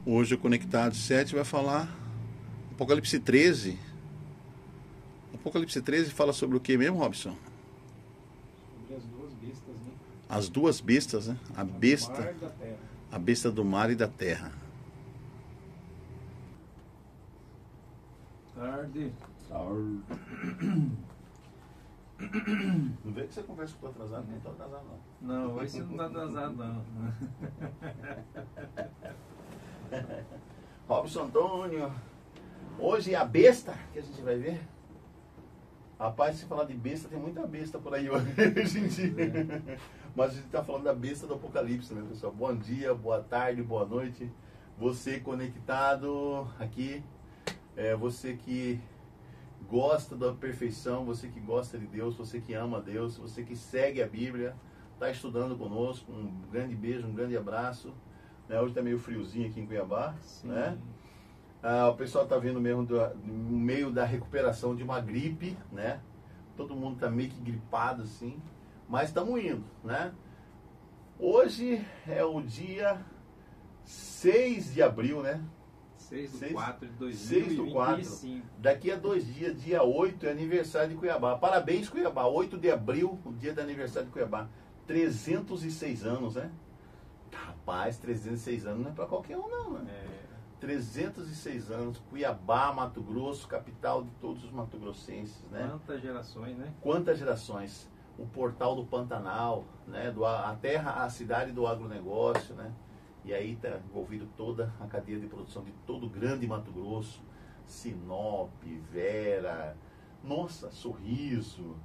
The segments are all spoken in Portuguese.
Hoje o Conectado 7 vai falar Apocalipse 13. Apocalipse 13 fala sobre o que mesmo, Robson? Sobre as duas bestas, né? As duas bestas, né? A Do mar besta, e da terra. a besta do mar e da terra. Tarde. Não vê que você conversa com o atrasado, não estou atrasado não. Não, hoje você não está atrasado, não. Robson Antônio, hoje é a besta que a gente vai ver. Rapaz, se falar de besta, tem muita besta por aí hoje em dia. Mas a gente está falando da besta do Apocalipse, né, pessoal? Bom dia, boa tarde, boa noite. Você conectado aqui, você que gosta da perfeição, você que gosta de Deus, você que ama Deus, você que segue a Bíblia, está estudando conosco. Um grande beijo, um grande abraço. Hoje está meio friozinho aqui em Cuiabá, né? O pessoal está vendo mesmo no meio da recuperação de uma gripe, né? Todo mundo está meio que gripado assim, mas estamos indo, né? Hoje é o dia 6 de abril, né? 6/4 de 6/4. 2025. Daqui a 2 dias, dia 8, é aniversário de Cuiabá. Parabéns, Cuiabá. 8 de abril, o dia do aniversário de Cuiabá. 306 anos, né? Rapaz, 306 anos não é para qualquer um, não, né? 306 anos, Cuiabá, Mato Grosso, capital de todos os mato-grossenses, né? Quantas gerações, né? Quantas gerações? O portal do Pantanal, né? A terra, a cidade do agronegócio, né? E aí está envolvido toda a cadeia de produção de todo o grande Mato Grosso, Sinop, Vera, nossa, Sorriso,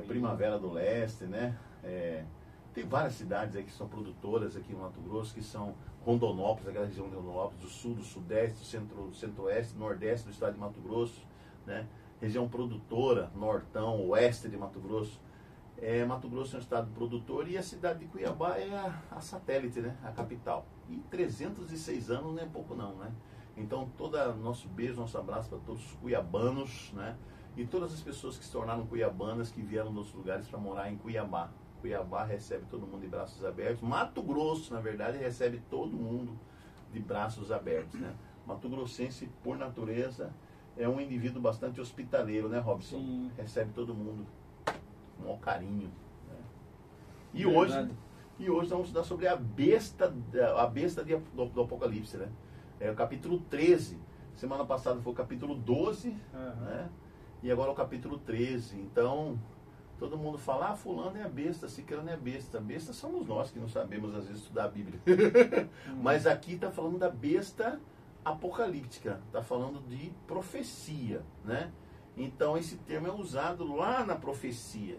Primavera do Leste, né? Tem várias cidades aí que são produtoras aqui no Mato Grosso, que são Rondonópolis, aquela região de Rondonópolis, do sul, do sudeste, do centro-oeste, nordeste do estado de Mato Grosso, né? Região produtora, nortão, oeste de Mato Grosso. Mato Grosso é um estado produtor e a cidade de Cuiabá é a satélite, né? A capital. E 306 anos não é pouco não, né? Então, todo nosso beijo, nosso abraço para todos os cuiabanos, né? E todas as pessoas que se tornaram cuiabanas, que vieram de outros lugares para morar em Cuiabá. Cuiabá recebe todo mundo de braços abertos. Mato Grosso, na verdade, recebe todo mundo de braços abertos, né? Mato Grossense, por natureza, é um indivíduo bastante hospitaleiro, né, Robson? Sim. Recebe todo mundo com o maior carinho, né? E Verdade. hoje nós vamos estudar sobre a besta do Apocalipse, né? É o capítulo 13. Semana passada foi o capítulo 12, né? E agora é o capítulo 13. Então, todo mundo fala, fulano é a besta, ciclano é a besta. Besta somos nós que não sabemos, às vezes, estudar a Bíblia. Mas aqui está falando da besta apocalíptica. Está falando de profecia, né? Então, esse termo é usado lá na profecia.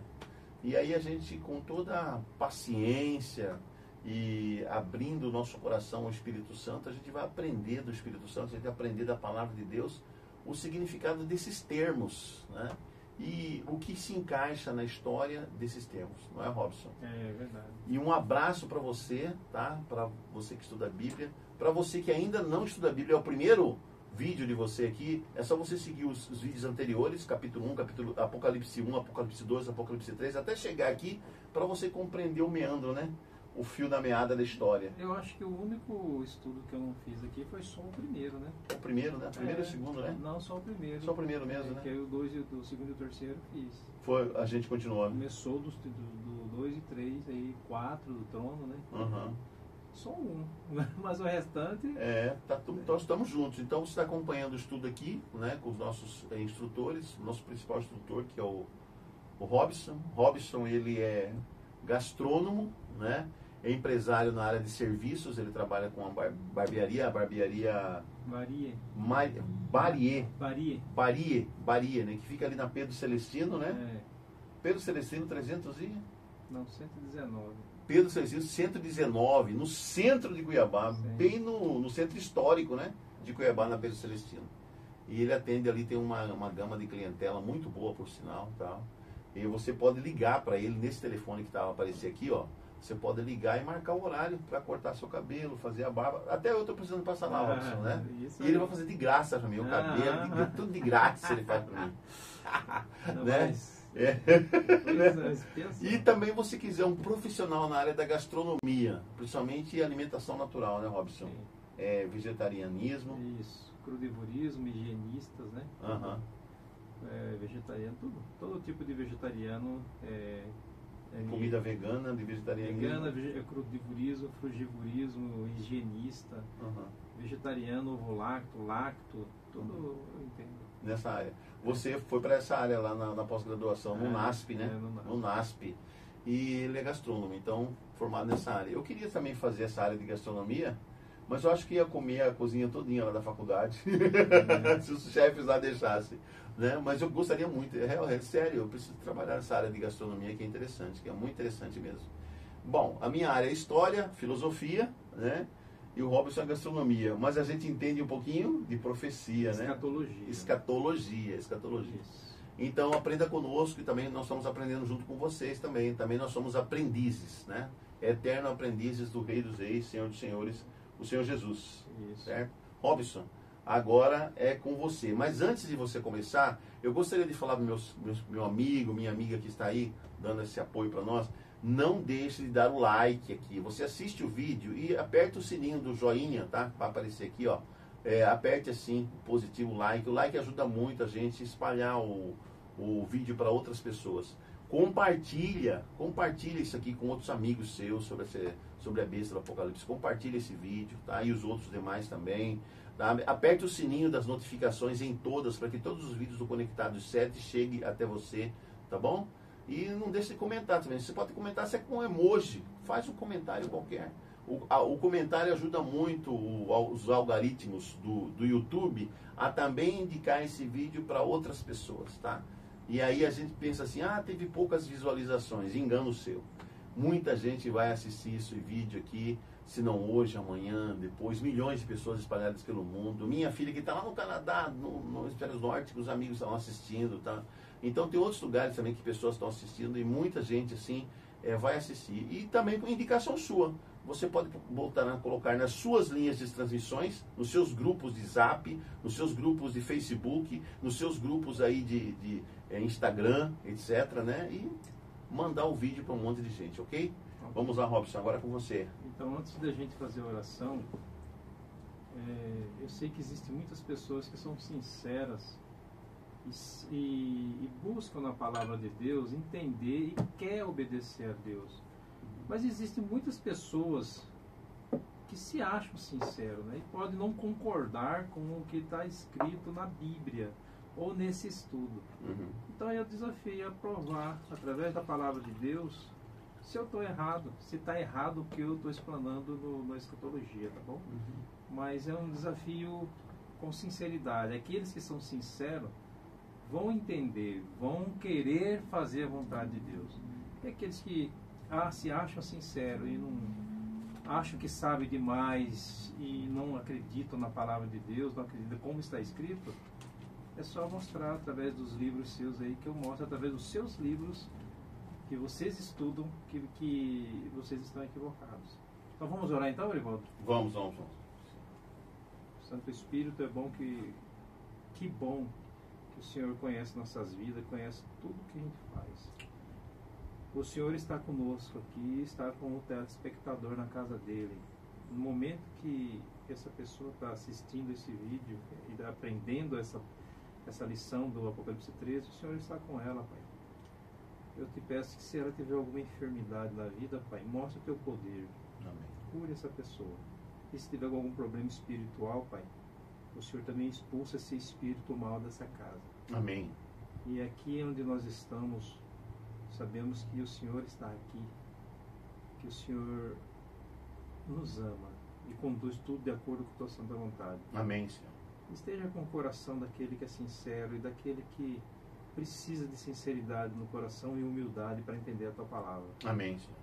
E aí a gente, com toda a paciência e abrindo o nosso coração ao Espírito Santo, a gente vai aprender do Espírito Santo, a gente vai aprender da palavra de Deus o significado desses termos, né? E o que se encaixa na história desses termos, não é, Robson? É verdade. E um abraço para você, tá? Para você que estuda a Bíblia. Para você que ainda não estuda a Bíblia, é o primeiro vídeo de você aqui, é só você seguir os vídeos anteriores, capítulo 1, Apocalipse 1, Apocalipse 2, Apocalipse 3, até chegar aqui, para você compreender o meandro, né? O fio da meada da história. Eu acho que o único estudo que eu não fiz aqui foi só o primeiro, né? O primeiro, né? O primeiro e o segundo, né? Não, só o primeiro. Só o primeiro mesmo, né? Que aí o 2, o segundo e o terceiro eu fiz. Foi, a gente continuou, né? Começou do 2 e 3, aí 4 do trono, né? Uhum. Só um. Mas o restante... Nós estamos juntos. Então você está acompanhando o estudo aqui, né? Com os nossos instrutores, o nosso principal instrutor, que é o Robson. Robson, ele é gastrônomo, né? É empresário na área de serviços, ele trabalha com a barbearia, Barie, né? Que fica ali na Pedro Celestino, né? Pedro Celestino 119. Pedro Celestino 119, no centro de Cuiabá, bem no centro histórico, né? De Cuiabá, na Pedro Celestino. E ele atende ali, tem uma gama de clientela muito boa, por sinal, tá? E você pode ligar para ele nesse telefone que estava aparecendo aqui, ó. Você pode ligar e marcar o horário para cortar seu cabelo, fazer a barba. Até eu estou precisando passar lá, Robson, né? E ele vai fazer de graça para mim, o cabelo, tudo de graça ele faz para mim. Não, né? mas... E também você quiser um profissional na área da gastronomia, principalmente alimentação natural, né, Robson? vegetarianismo. Isso, crudivorismo, higienistas, né? Aham. Vegetariano, todo tipo de vegetariano Comida vegana, de vegetarianismo. vegana, crudivorismo, frugivorismo, higienista, vegetariano, ovo-lacto, lacto, tudo eu entendo. Nessa área. Você foi para essa área lá na pós-graduação, no NASP, né? No NASP. E ele é gastrônomo, então formado nessa área. Eu queria também fazer essa área de gastronomia, mas eu acho que ia comer a cozinha todinha lá da faculdade, se os chefes lá deixassem. Né? Mas eu gostaria muito, é sério, eu preciso trabalhar nessa área de gastronomia que é interessante, que é muito interessante mesmo. Bom, a minha área é história, filosofia, né? E o Robson é gastronomia, mas a gente entende um pouquinho de profecia, escatologia, né? Escatologia. Isso. Então aprenda conosco e também nós estamos aprendendo junto com vocês também. Também nós somos aprendizes, né? Eterno aprendizes do Rei dos Reis, Senhor dos Senhores, o Senhor Jesus. Isso. Certo? Robson, agora é com você. Mas antes de você começar, eu gostaria de falar para meu amigo, minha amiga que está aí, dando esse apoio para nós. Não deixe de dar o like aqui. Você assiste o vídeo e aperta o sininho do joinha, tá? Para aparecer aqui, ó. Aperte assim, o positivo like. O like ajuda muito a gente a espalhar o vídeo para outras pessoas. Compartilha isso aqui com outros amigos seus sobre a besta do Apocalipse. Compartilha esse vídeo, tá? E os outros demais também. Tá? Aperte o sininho das notificações em todas, para que todos os vídeos do Conectados 7 cheguem até você, tá bom? E não deixe de comentar também. Você pode comentar se é com emoji. Faz um comentário qualquer. O comentário ajuda muito os algoritmos do YouTube a também indicar esse vídeo para outras pessoas, tá? E aí a gente pensa assim, teve poucas visualizações. Engano seu. Muita gente vai assistir esse vídeo aqui, se não hoje, amanhã, depois. Milhões de pessoas espalhadas pelo mundo. Minha filha que está lá no Canadá, no Hemisfério Norte, que os amigos estão assistindo, tá? Então tem outros lugares também que pessoas estão assistindo e muita gente assim vai assistir. E também com indicação sua. Você pode voltar a colocar nas suas linhas de transmissões, nos seus grupos de Zap, nos seus grupos de Facebook, nos seus grupos aí de Instagram, etc, né? E mandar o vídeo para um monte de gente, ok? Vamos lá, Robson, agora é com você. Então, antes da gente fazer a oração, eu sei que existem muitas pessoas que são sinceras e buscam na palavra de Deus entender e quer obedecer a Deus. Mas existem muitas pessoas que se acham sinceros, né? E podem não concordar com o que está escrito na Bíblia ou nesse estudo. Então eu desafio a provar, através da palavra de Deus, se eu estou errado, se está errado o que eu estou explanando na escatologia, tá bom? Mas é um desafio com sinceridade. Aqueles que são sinceros vão entender, vão querer fazer a vontade de Deus. E aqueles que se acham sinceros e não acham que sabem demais e não acreditam na palavra de Deus, não acreditam como está escrito, é só mostrar através dos livros seus aí, que eu mostro através dos seus livros que vocês estudam, que vocês estão equivocados. Então vamos orar então, Erivaldo? Vamos. Santo Espírito, é bom que bom que o Senhor conhece nossas vidas, conhece tudo que a gente faz. O Senhor está conosco aqui, está com o telespectador na casa dele. No momento que essa pessoa está assistindo esse vídeo e aprendendo essa lição do Apocalipse 13, o Senhor está com ela, Pai. Eu te peço que se ela tiver alguma enfermidade na vida, Pai, mostre o teu poder. Amém. Cure essa pessoa. E se tiver algum problema espiritual, Pai, o Senhor também expulsa esse espírito mal dessa casa. Amém. E aqui onde nós estamos, sabemos que o Senhor está aqui, que o Senhor nos ama e conduz tudo de acordo com a tua santa vontade. Amém, Senhor. Esteja com o coração daquele que é sincero e daquele que precisa de sinceridade no coração e humildade para entender a tua palavra. Amém, Senhor.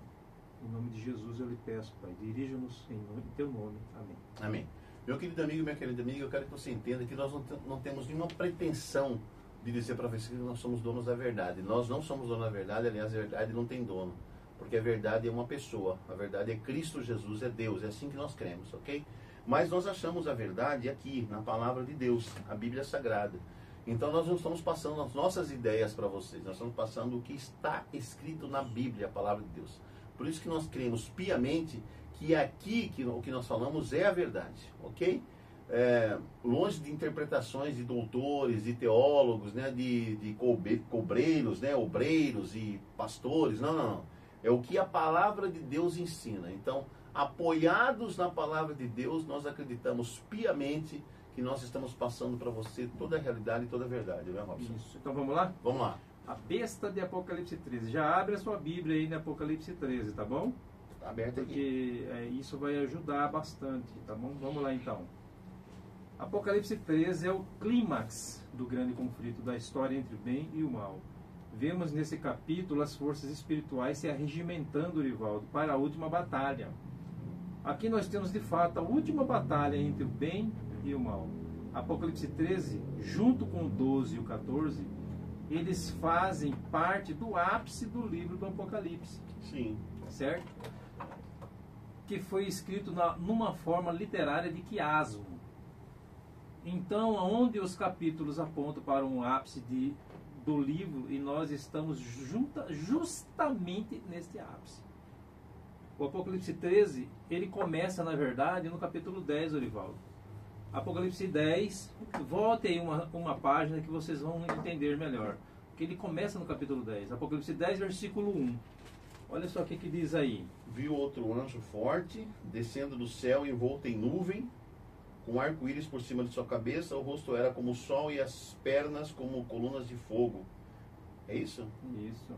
Em nome de Jesus eu lhe peço, Pai, dirija-nos em teu nome. Amém. Amém. Meu querido amigo, minha querida amiga, eu quero que você entenda que nós não temos nenhuma pretensão de dizer para você que nós somos donos da verdade. Nós não somos donos da verdade, aliás, a verdade não tem dono. Porque a verdade é uma pessoa, a verdade é Cristo Jesus, é Deus, é assim que nós cremos, ok? Mas nós achamos a verdade aqui, na palavra de Deus, a Bíblia Sagrada. Então nós não estamos passando as nossas ideias para vocês, nós estamos passando o que está escrito na Bíblia, a palavra de Deus. Por isso que nós cremos piamente que que aqui, o que nós falamos é a verdade, ok? Longe de interpretações de doutores, de teólogos, né, de cobreiros, né, obreiros e pastores, não. É o que a palavra de Deus ensina. Então, apoiados na palavra de Deus, nós acreditamos piamente que nós estamos passando para você toda a realidade e toda a verdade, né, Robson? Isso. Então vamos lá? Vamos lá. A besta de Apocalipse 13. Já abre a sua Bíblia aí no Apocalipse 13, tá bom? Está aberto aqui. Porque isso vai ajudar bastante, tá bom? Vamos lá então. Apocalipse 13 é o clímax do grande conflito da história entre o bem e o mal. Vemos nesse capítulo as forças espirituais se arregimentando, Rivaldo, para a última batalha. Aqui nós temos de fato a última batalha entre o bem e o mal. Apocalipse 13, junto com o 12 e o 14, eles fazem parte do ápice do livro do Apocalipse. Sim. Certo? Que foi escrito numa forma literária de quiasmo. Então, onde os capítulos apontam para um ápice do livro, e nós estamos justamente neste ápice. O Apocalipse 13, ele começa, na verdade, no capítulo 10, Orivaldo. Apocalipse 10, volte aí uma página que vocês vão entender melhor. Porque ele começa no capítulo 10. Apocalipse 10, versículo 1. Olha só o que diz aí. Viu outro anjo forte, descendo do céu envolto em nuvem, com arco-íris por cima de sua cabeça, o rosto era como o sol e as pernas como colunas de fogo. É isso? Isso.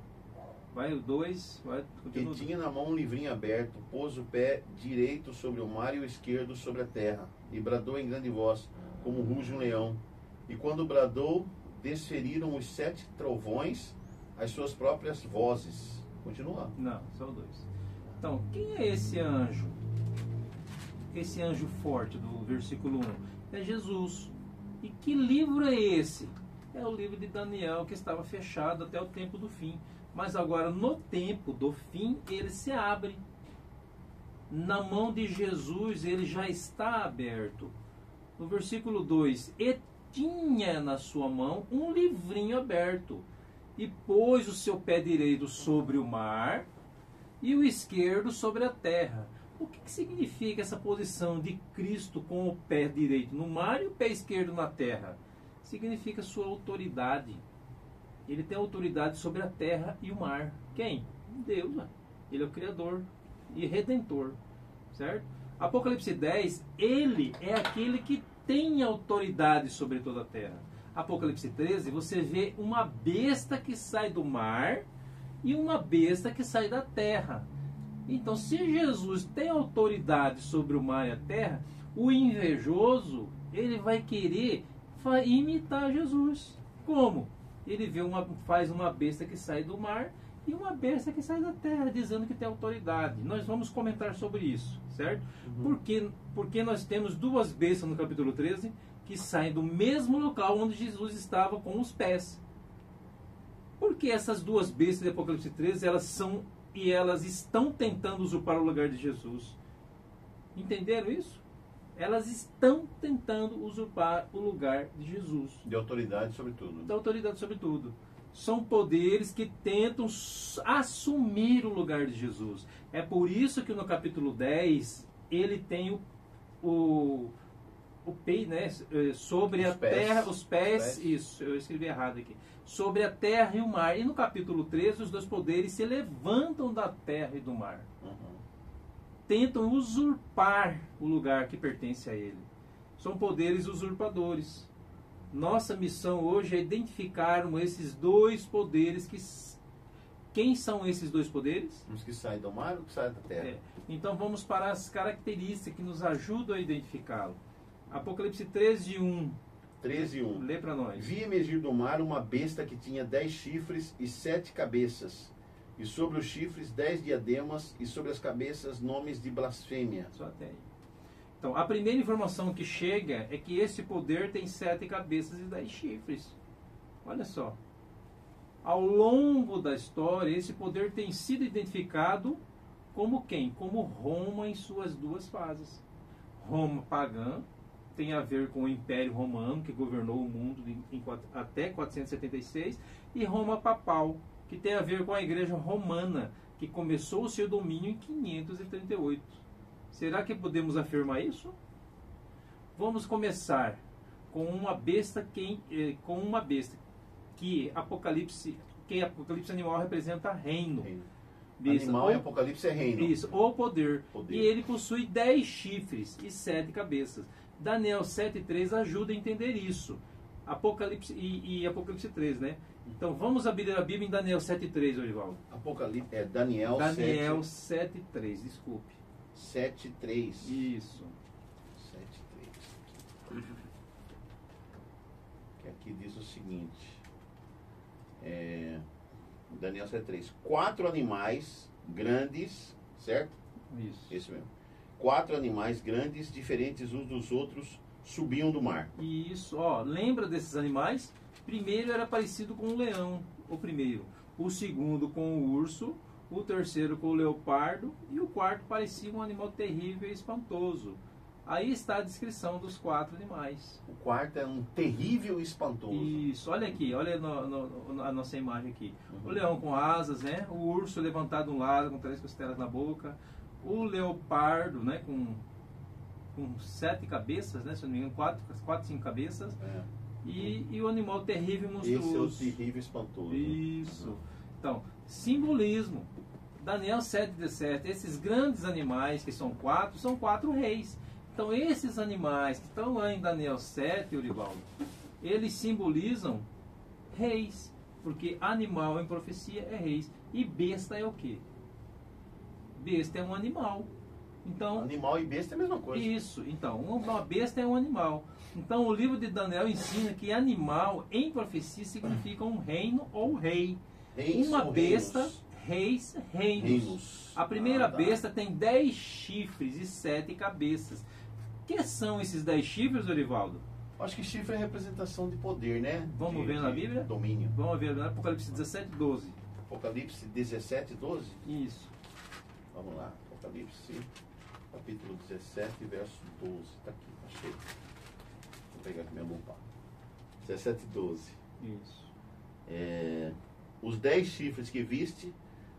Vai o 2, vai. Que tinha na mão um livrinho aberto, pôs o pé direito sobre o mar e o esquerdo sobre a terra, e bradou em grande voz, como ruge um leão. E quando bradou, desferiram os 7 trovões as suas próprias vozes. Continua. Não, só o 2. Então, quem é esse anjo? Esse anjo forte do versículo 1? É Jesus. E que livro é esse? É o livro de Daniel, que estava fechado até o tempo do fim. Mas agora, no tempo do fim, ele se abre. Na mão de Jesus, ele já está aberto. No versículo 2, e tinha na sua mão um livrinho aberto, e pôs o seu pé direito sobre o mar, e o esquerdo sobre a terra. O que significa essa posição de Cristo com o pé direito no mar e o pé esquerdo na terra? Significa sua autoridade. Ele tem autoridade sobre a terra e o mar. Quem? Deus. Ele é o Criador e Redentor. Certo? Apocalipse 10, ele é aquele que tem autoridade sobre toda a terra. Apocalipse 13, você vê uma besta que sai do mar e uma besta que sai da terra. Então, se Jesus tem autoridade sobre o mar e a terra, o invejoso, ele vai querer imitar Jesus. Como? Ele faz uma besta que sai do mar e uma besta que sai da terra, dizendo que tem autoridade. Nós vamos comentar sobre isso, certo? Porque nós temos duas bestas no capítulo 13 que saem do mesmo local onde Jesus estava com os pés. Porque essas duas bestas de Apocalipse 13, elas estão tentando usurpar o lugar de Jesus. Entenderam isso? Elas estão tentando usurpar o lugar de Jesus. De autoridade sobre tudo. De autoridade sobre tudo. São poderes que tentam assumir o lugar de Jesus. É por isso que no capítulo 10, ele tem o pé, né, sobre a terra, os pés, isso, eu escrevi errado aqui, sobre a terra e o mar. E no capítulo 13, os dois poderes se levantam da terra e do mar. Tentam usurpar o lugar que pertence a ele. São poderes usurpadores. Nossa missão hoje é identificarmos esses dois poderes. Quem são esses dois poderes? Os que saem do mar e os que saem da terra. Então vamos para as características que nos ajudam a identificá-lo. Apocalipse 13:1. 13:1. Lê para nós. Vi emergir do mar uma besta que tinha 10 chifres e 7 cabeças, e sobre os chifres 10 diademas, e sobre as cabeças nomes de blasfêmia. Só até aí. Então, a primeira informação que chega é que esse poder tem 7 cabeças e 10 chifres. Olha só. Ao longo da história, esse poder tem sido identificado como quem? Como Roma em suas duas fases. Roma pagã tem a ver com o Império Romano, que governou o mundo até 476, e Roma papal, que tem a ver com a Igreja Romana, que começou o seu domínio em 538. Será que podemos afirmar isso? Vamos começar com uma besta que Apocalipse animal representa reino. Besta, Animal em Apocalipse é reino. Isso, ou poder. E ele possui 10 chifres e 7 cabeças. Daniel 7:3 ajuda a entender isso. Apocalipse e Apocalipse 3, né? Então vamos abrir a Bíblia em Daniel 7:3, Orivaldo. Apocalipse é Daniel 7:3, desculpe. 7:3. Isso. 7:3. Que aqui diz o seguinte. Daniel 7:3. 4 animais grandes, certo? Isso. Esse mesmo. 4 animais grandes, diferentes uns dos outros, subiam do mar. Isso, ó, lembra desses animais? Primeiro era parecido com o leão, o primeiro. O segundo com o urso, o terceiro com o leopardo e o quarto parecia um animal terrível e espantoso. Aí está a descrição dos 4 animais. O quarto é um terrível e espantoso. Isso, olha aqui, olha a nossa imagem aqui. O leão com asas, né? O urso levantado de um lado com 3 costelas na boca. O leopardo, né? Com 7 cabeças, né? Se não me engano, 4, 5 cabeças. E o animal terrível e monstruoso. Esse é o terrível e espantoso. Isso. Então, simbolismo. Daniel 7:17. Esses grandes animais, que são 4, são 4 reis. Então, esses animais que estão lá em Daniel 7, Orivaldo, eles simbolizam reis. Porque animal em profecia é reis. E besta é o quê? Besta é um animal. Então, animal e besta é a mesma coisa. Isso. Então, uma besta é um animal. Então, o livro de Daniel ensina que animal em profecia significa um reino ou rei. Reis uma ou besta, reinos. Reinos. A primeira besta tem 10 chifres e 7 cabeças. Que são esses 10 chifres, Orivaldo? Acho que chifre é representação de poder, né? Vamos ver na Bíblia? Domínio. Vamos ver na Apocalipse 17:12. Apocalipse 17:12? Isso. Vamos lá. Apocalipse, capítulo 17, verso 12. Está aqui, achei. Vou pegar aqui minha lupa. 17:12. Isso. Os 10 chifres que viste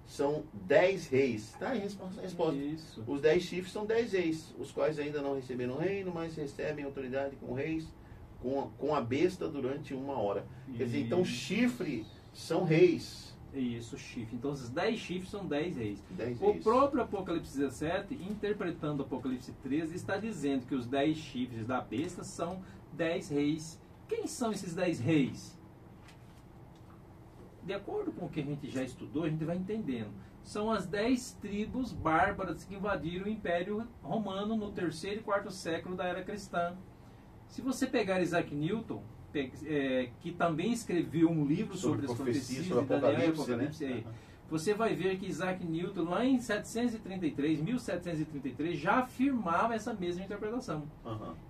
são 10 reis. Tá aí a resposta. Isso. Os 10 chifres são 10 reis, os quais ainda não receberam o reino, mas recebem autoridade com reis, com a besta durante 1 hora. Quer dizer, então chifre são reis. Isso, chifre. Então, os 10 chifres são 10 reis. 10 o reis. próprio Apocalipse 17, interpretando o Apocalipse 13, está dizendo que os 10 chifres da besta são 10 reis. Quem são esses 10 reis? De acordo com o que a gente já estudou, a gente vai entendendo. São as 10 tribos bárbaras que invadiram o Império Romano no 3º e 4º século da era cristã. Se você pegar Isaac Newton, que também escreveu um livro sobre as profecias de Daniel e Apocalipse, né? Você vai ver que Isaac Newton, lá em 1733, já afirmava essa mesma interpretação.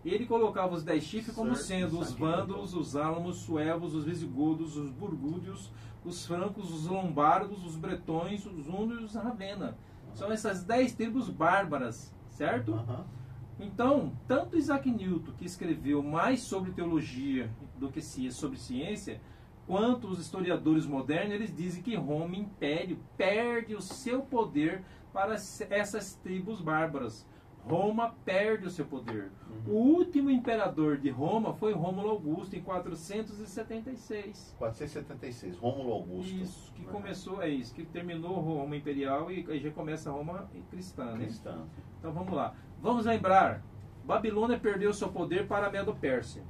Ele colocava os 10 chifres como sendo os vândalos, os álamos, os suevos, os visigodos, os burgúndios, os francos, os lombardos, os bretões, os húngaros e os ravenna. São essas 10 tribos bárbaras, certo? Então, tanto Isaac Newton, que escreveu mais sobre teologia do que sobre ciência, quanto os historiadores modernos, eles dizem que Roma, Império, perde o seu poder para essas tribos bárbaras. Roma perde o seu poder. O último imperador de Roma foi Rômulo Augusto, em 476. 476, Rômulo Augusto. Isso, que começou, que terminou Roma Imperial e já começa Roma cristã, né? Então vamos lá. Vamos lembrar, Babilônia perdeu seu poder para a Medo-Pérsia.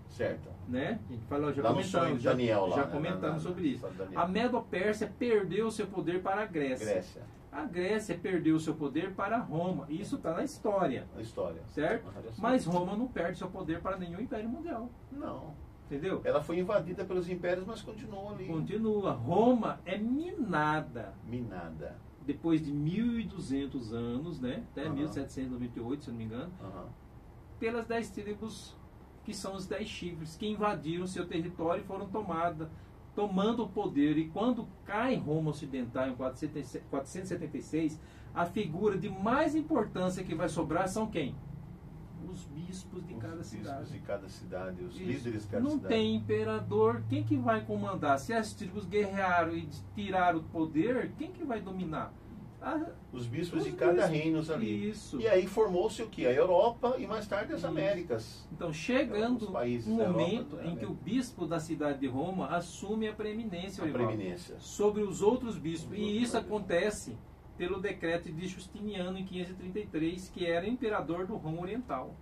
Certo. Né? A gente falou, já lá comentamos, Daniel, já comentamos sobre isso. Daniel. A Medo-Pérsia perdeu seu poder para a Grécia. A Grécia perdeu seu poder para Roma. Isso está na história. Certo? Mas Roma não perde seu poder para nenhum império mundial. Não. Entendeu? Ela foi invadida pelos impérios, mas continua ali. Continua. Roma é minada. Minada. Depois de 1.200 anos, né? Até 1798, se não me engano. Pelas 10 tribos que são os 10 chifres, que invadiram seu território e foram tomando o poder. E quando cai Roma Ocidental em 476, a figura de mais importância que vai sobrar são quem? Os bispos de cada cidade. Os líderes de cada cidade. Não tem imperador, quem que vai comandar? Se as tribos guerrearam e tiraram o poder, quem que vai dominar? Os bispos os de cada bispos. reino ali. Isso. E aí formou-se o que? A Europa e mais tarde as Isso. Américas. Então, chegando Os países um da Europa, momento em que o bispo da cidade de Roma assume a preeminência, A Orivaldo, preeminência. sobre os outros bispos. Os E outros isso bispos. acontece pelo decreto de Justiniano em 533, que era imperador do Roma Oriental.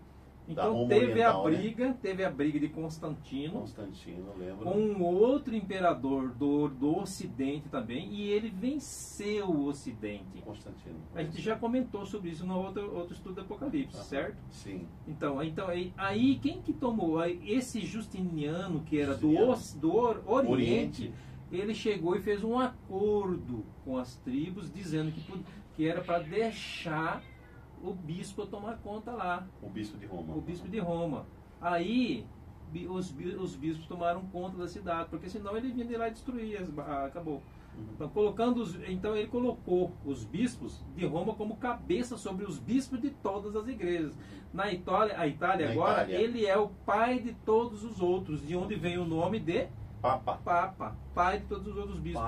Então Roma teve Oriental, teve a briga de Constantino Constantino, lembro. com um outro imperador do Ocidente também, e ele venceu o Ocidente. Constantino. A gente já comentou sobre isso no outro estudo do Apocalipse, certo? Sim. Então aí quem que tomou? Aí, esse Justiniano, que era do Oriente, ele chegou e fez um acordo com as tribos, dizendo que era para deixar o bispo tomar conta lá. O bispo de Roma. O bispo de Roma. Aí os bispos tomaram conta da cidade, porque senão ele vinha de lá e destruir, acabou. Então ele colocou os bispos de Roma como cabeça sobre os bispos de todas as igrejas. Na Itália, ele é o pai de todos os outros, de onde vem o nome de Papa, pai de todos os outros bispos.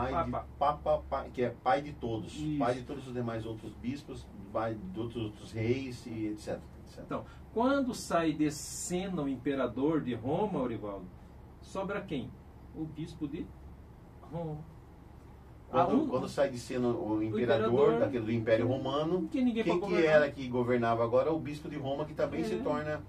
Papa, que é pai de todos. Isso. Pai de todos os demais outros bispos, pai de outros reis e etc. Então, quando sai de cena o imperador de Roma, Orivaldo, sobra quem? O bispo de Roma. Quando sai de cena o imperador do Império Romano, quem que era que governava agora? O bispo de Roma, que também se torna...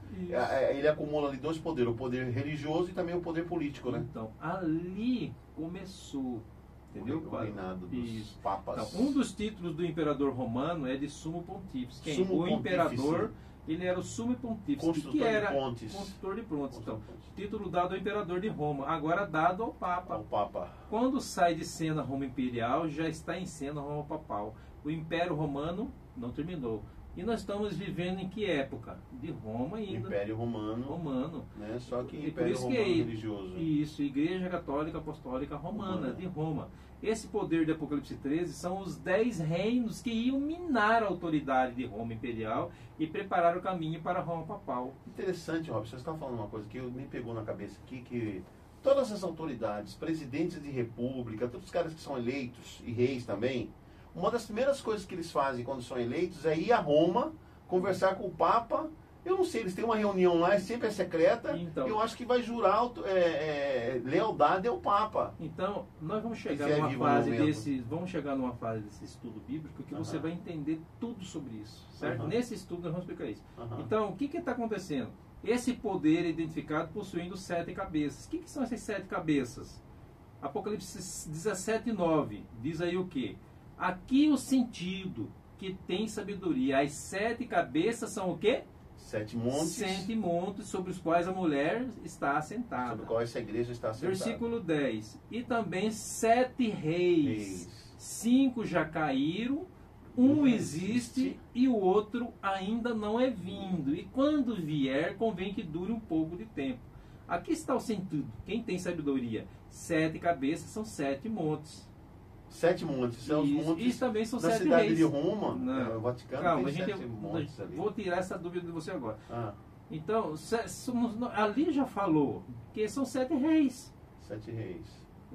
Ele acumula ali dois poderes, o poder religioso e também o poder político, né? Então, ali começou, entendeu? O reinado dos papas. Então, um dos títulos do imperador romano é de sumo pontífice. Sumo o imperador, ele era o sumo pontífice. Construtor que era de pontes. Construtor de pontes. Então, título dado ao imperador de Roma, agora dado ao Papa. Quando sai de cena Roma Imperial, já está em cena Roma Papal. O Império Romano não terminou. E nós estamos vivendo em que época? De Roma ainda. Império Romano. Né? Só que Império Romano religioso. Isso, Igreja Católica Apostólica Romana, de Roma. Esse poder de Apocalipse 13 são os 10 reinos que iam minar a autoridade de Roma Imperial e preparar o caminho para Roma Papal. Interessante, Robson, você está falando uma coisa que me pegou na cabeça aqui, que todas as autoridades, presidentes de república, todos os caras que são eleitos, e reis também, uma das primeiras coisas que eles fazem quando são eleitos é ir a Roma, conversar com o Papa. Eu não sei, eles têm uma reunião lá, sempre é secreta. Então, eu acho que vai jurar lealdade ao Papa. Então, nós vamos chegar numa fase desse estudo bíblico que você vai entender tudo sobre isso, certo? Nesse estudo nós vamos explicar isso. Então, o que está acontecendo? Esse poder é identificado possuindo 7 cabeças. O que são essas 7 cabeças? Apocalipse 17:9 diz aí o quê? Aqui o sentido que tem sabedoria. As 7 cabeças são o quê? 7 montes. 7 montes sobre os quais a mulher está assentada. Sobre o qual essa igreja está assentada. Versículo 10. E também 7 reis. 5 já caíram, um existe e o outro ainda não é vindo. E quando vier, convém que dure um pouco de tempo. Aqui está o sentido. Quem tem sabedoria? 7 cabeças são 7 montes. 7 montes, são os montes. Isso também são 7 reis. Na cidade de Roma, não. O Vaticano Calma, tem 7 montes ali. Vou tirar essa dúvida de você agora. Então, ali já falou que são 7 reis. 7 reis.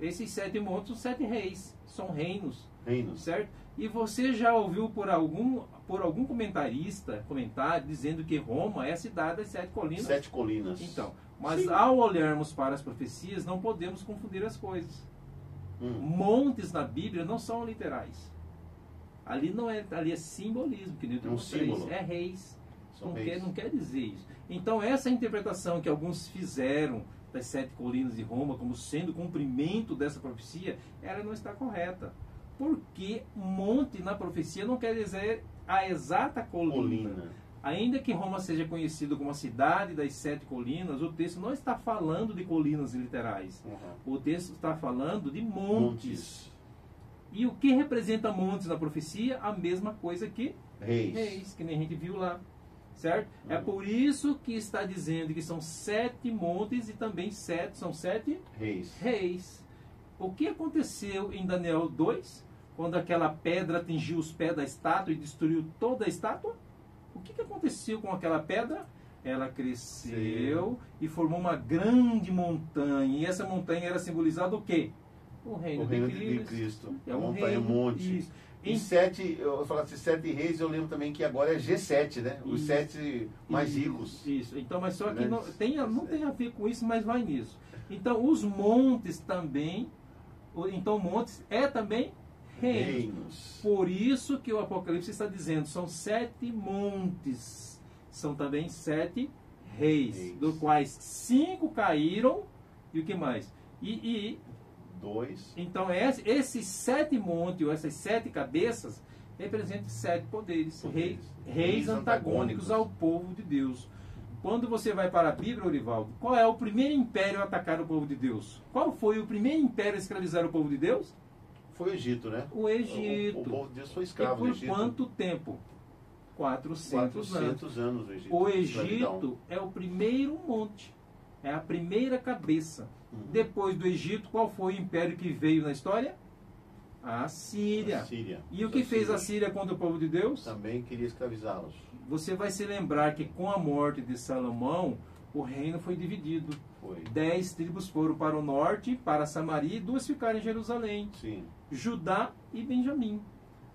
Esses 7 montes são 7 reis. São reinos. Reinos. Certo? E você já ouviu por algum comentarista comentar dizendo que Roma é a cidade das 7 colinas? 7 colinas. Então, mas ao olharmos para as profecias, não podemos confundir as coisas. Montes na Bíblia não são literais. Ali é simbolismo, que nem eu símbolo. É reis. Não quer dizer isso. Então essa interpretação que alguns fizeram das 7 colinas de Roma como sendo cumprimento dessa profecia, ela não está correta. Porque monte na profecia não quer dizer a exata colina. Ainda que Roma seja conhecida como a cidade das 7 colinas, o texto não está falando de colinas literais. O texto está falando de montes. E o que representa montes na profecia? A mesma coisa que reis, que nem a gente viu lá. Certo? É por isso que está dizendo que são 7 montes e também são 7 reis. O que aconteceu em Daniel 2, quando aquela pedra atingiu os pés da estátua e destruiu toda a estátua? O que aconteceu com aquela pedra? Ela cresceu e formou uma grande montanha. E essa montanha era simbolizada o quê? O reino, O reino de de Cristo. É A um montanha, reino. monte. Isso. E sete, eu falasse 7 reis, eu lembro também que agora é G7, né? Os Isso. 7 mais ricos. Isso. Então, mas só que Né? não tem a ver com isso, mas vai nisso. Então, os montes também. Então, montes é também reinos. Por isso que o Apocalipse está dizendo, são 7 montes. São também 7 reis, dos quais 5 caíram. E o que mais? E 2. então, esses 7 montes, ou essas 7 cabeças, representam 7 poderes, reis antagônicos ao povo de Deus. Quando você vai para a Bíblia, Orivaldo, qual é o primeiro império a atacar o povo de Deus? Qual foi o primeiro império a escravizar o povo de Deus? Foi o Egito, né? O Egito. O povo de Deus foi E escravo por do Egito. quanto tempo? 400 anos o Egito. O escravidão. Egito é o primeiro monte, é a primeira cabeça. Uhum. Depois do Egito, qual foi o império que veio na história? A Síria. E o que fez a Síria contra o povo de Deus? Também queria escravizá-los. Você vai se lembrar que com a morte de Salomão, o reino foi dividido. Foi. 10 tribos foram para o norte, para Samaria, e 2 ficaram em Jerusalém. Sim. Judá e Benjamim.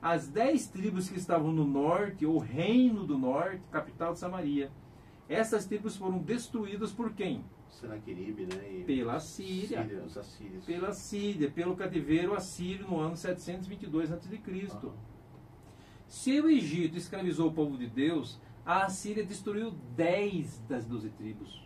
As 10 tribos que estavam no norte, o reino do norte, capital de Samaria. Essas tribos foram destruídas por quem? Senaqueribe, né? E Pela Síria. os assírios. Pela Síria, pelo cativeiro assírio no ano 722 a.C. Aham. Se o Egito escravizou o povo de Deus, a Assíria destruiu 10 das 12 tribos.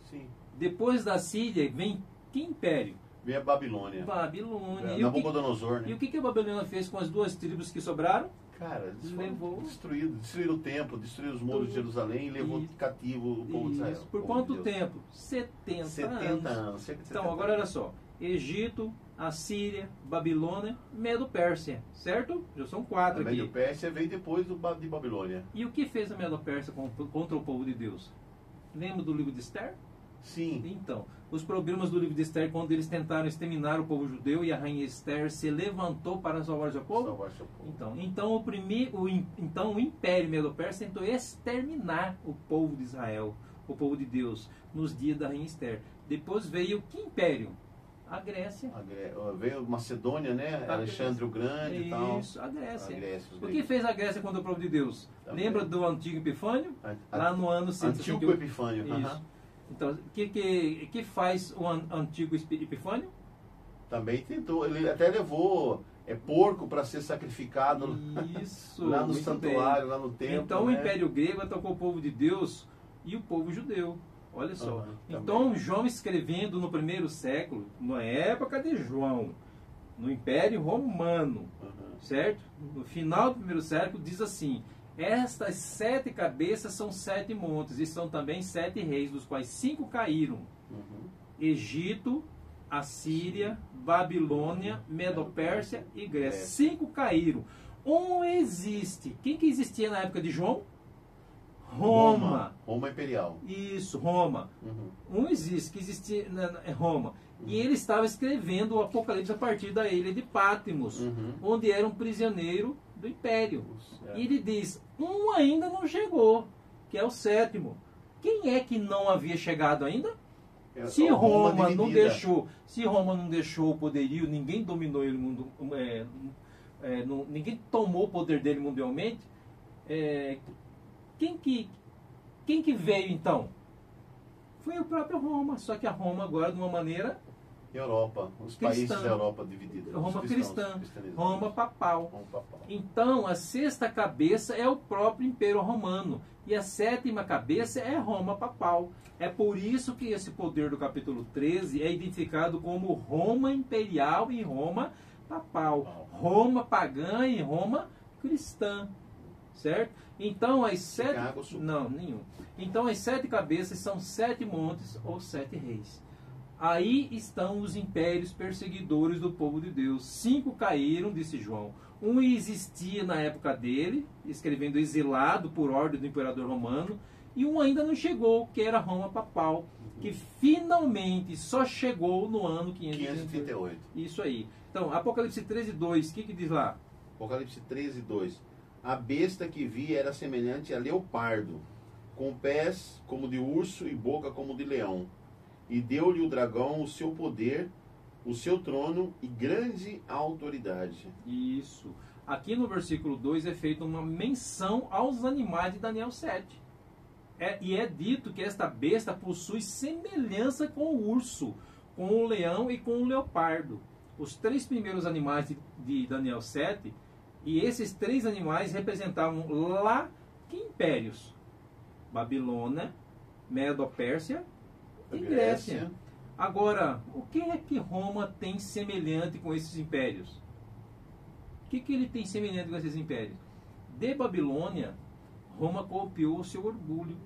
Sim. Depois da Síria vem que império? Vem a Babilônia. Babilônia. Nabucodonosor, né? E o que a Babilônia fez com as 2 tribos que sobraram? Cara, eles Levou. destruíram o templo, destruíram os muros de Jerusalém e levou cativo o povo de Israel. Por quanto tempo? 70 anos. Cerca de 70 Então, agora olha só. Egito, Assíria, Babilônia, Medo-Pérsia, certo? Já são 4 A aqui. Medo-Pérsia veio depois de Babilônia. E o que fez a Medo-Pérsia contra o povo de Deus? Lembra do livro de Esther? Sim. Então, os problemas do livro de Esther, quando eles tentaram exterminar o povo judeu e a rainha Esther se levantou para salvar seu povo? Salvar seu povo. Então o Império Medo-Persa tentou exterminar o povo de Israel, o povo de Deus, nos dias da rainha Esther. Depois veio que império? A Grécia. Veio Macedônia, né? Alexandre o Grande e tal. Isso, a Grécia. Os O que fez a Grécia contra o povo de Deus? Também. Lembra do antigo Epifânio? Lá no ano 161. Antigo Epifânio. Isso. Aham. Então, o que faz o antigo Epifânio? Também tentou, ele até levou porco para ser sacrificado Isso, lá no muito santuário, bem. lá no templo. Então né? o Império Grego atacou o povo de Deus e o povo judeu. Olha só. Uhum, então João escrevendo no 1º século, na época de João, no Império Romano, certo? No final do 1º século diz assim: estas 7 cabeças são 7 montes e são também 7 reis, dos quais 5 caíram. Egito, Assíria, Babilônia, Medo-Pérsia e Grécia. 5 caíram. Um existe. Quem que existia na época de João? Roma. Roma Imperial. Isso, Roma. Um existe, que existia é Roma. E ele estava escrevendo o Apocalipse a partir da ilha de Patmos, onde era um prisioneiro do Império. E ele diz, um ainda não chegou, que é o 7º. Quem é que não havia chegado ainda? Se Roma não deixou o poderio, ninguém dominou ele, ninguém tomou o poder dele mundialmente, quem que veio então? Foi o próprio Roma, só que a Roma agora de uma maneira... Europa, os países da Europa divididos. Roma cristã, Roma papal. Então, a 6ª cabeça é o próprio Império Romano. E a 7ª cabeça é Roma papal. É por isso que esse poder do capítulo 13 é identificado como Roma imperial e Roma papal. Roma pagã e Roma cristã. Certo? Então, as 7... Não, nenhum. Então, as 7 cabeças são 7 montes ou 7 reis. Aí estão os impérios perseguidores do povo de Deus. 5 caíram, disse João. Um existia na época dele, escrevendo exilado por ordem do imperador romano. E um ainda não chegou, que era Roma papal, que finalmente só chegou no ano 538. Isso aí. Então, Apocalipse 13:2, o que diz lá? Apocalipse 13:2. A besta que vi era semelhante a leopardo, com pés como de urso e boca como de leão. E deu-lhe o dragão o seu poder o seu trono e grande autoridade. Isso. Aqui no versículo 2 é feita uma menção aos animais de Daniel 7. E é dito que esta besta possui semelhança com o urso, com o leão e com o leopardo. Os 3 primeiros animais de Daniel 7, e esses 3 animais representavam lá que impérios? Babilônia, Medo-Pérsia e Grécia. Agora, o que é que Roma tem semelhante com esses impérios? O que ele tem semelhante com esses impérios? De Babilônia, Roma copiou o seu orgulho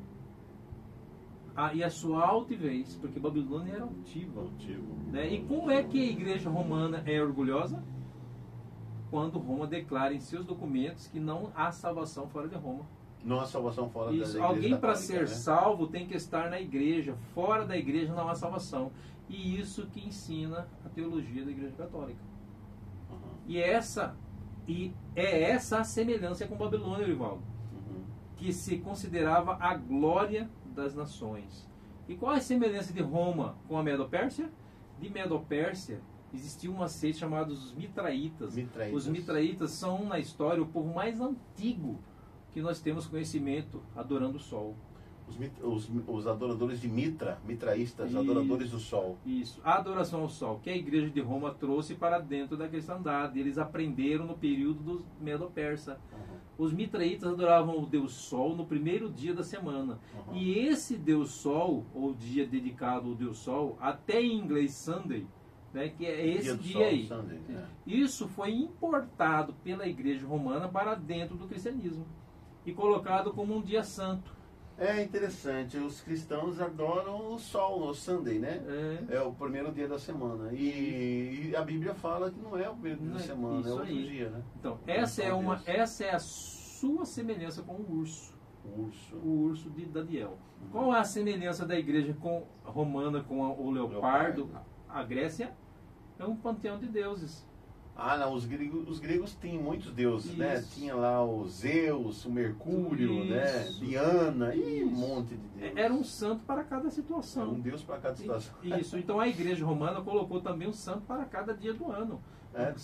e a sua altivez, porque Babilônia era altiva. Né? E como é que a igreja romana é orgulhosa? Quando Roma declara em seus documentos que não há salvação fora de Roma. Não há salvação fora da igreja. Alguém para ser salvo tem que estar na igreja. Fora da igreja não há salvação. E isso que ensina a teologia da igreja católica. E é essa a semelhança com Babilônia, Rivaldo. Que se considerava a glória das nações. E qual é a semelhança de Roma com a Medo-Pérsia? De Medo-Pérsia existia uma seita chamada os Mitraitas. Os Mitraitas são, na história, o povo mais antigo que nós temos conhecimento adorando o sol. Os adoradores de Mitra, mitraístas, adoradores do sol. Isso, a adoração ao sol, que a igreja de Roma trouxe para dentro da cristandade. Eles aprenderam no período dos Medo-Persa. Os mitraitas adoravam o Deus Sol no primeiro dia da semana. E esse Deus Sol, ou dia dedicado ao Deus Sol, até em inglês Sunday, né, que é esse dia aí. Sunday, né? Isso foi importado pela igreja romana para dentro do cristianismo e colocado como um dia santo. É interessante, os cristãos adoram o sol, o Sunday, né? É o primeiro dia da semana. E a Bíblia fala que não é o primeiro dia da semana, é outro dia, né? Então, essa é a sua semelhança com o urso. O urso de Daniel. Qual é a semelhança da igreja romana com o leopardo? A Grécia é um panteão de deuses. Não, os gregos tinham muitos deuses, né? Tinha lá o Zeus, o Mercúrio, né? Diana, e um monte de deuses. Era um santo para cada situação. Era um deus para cada situação. Isso, então a igreja romana colocou também um santo para cada dia do ano.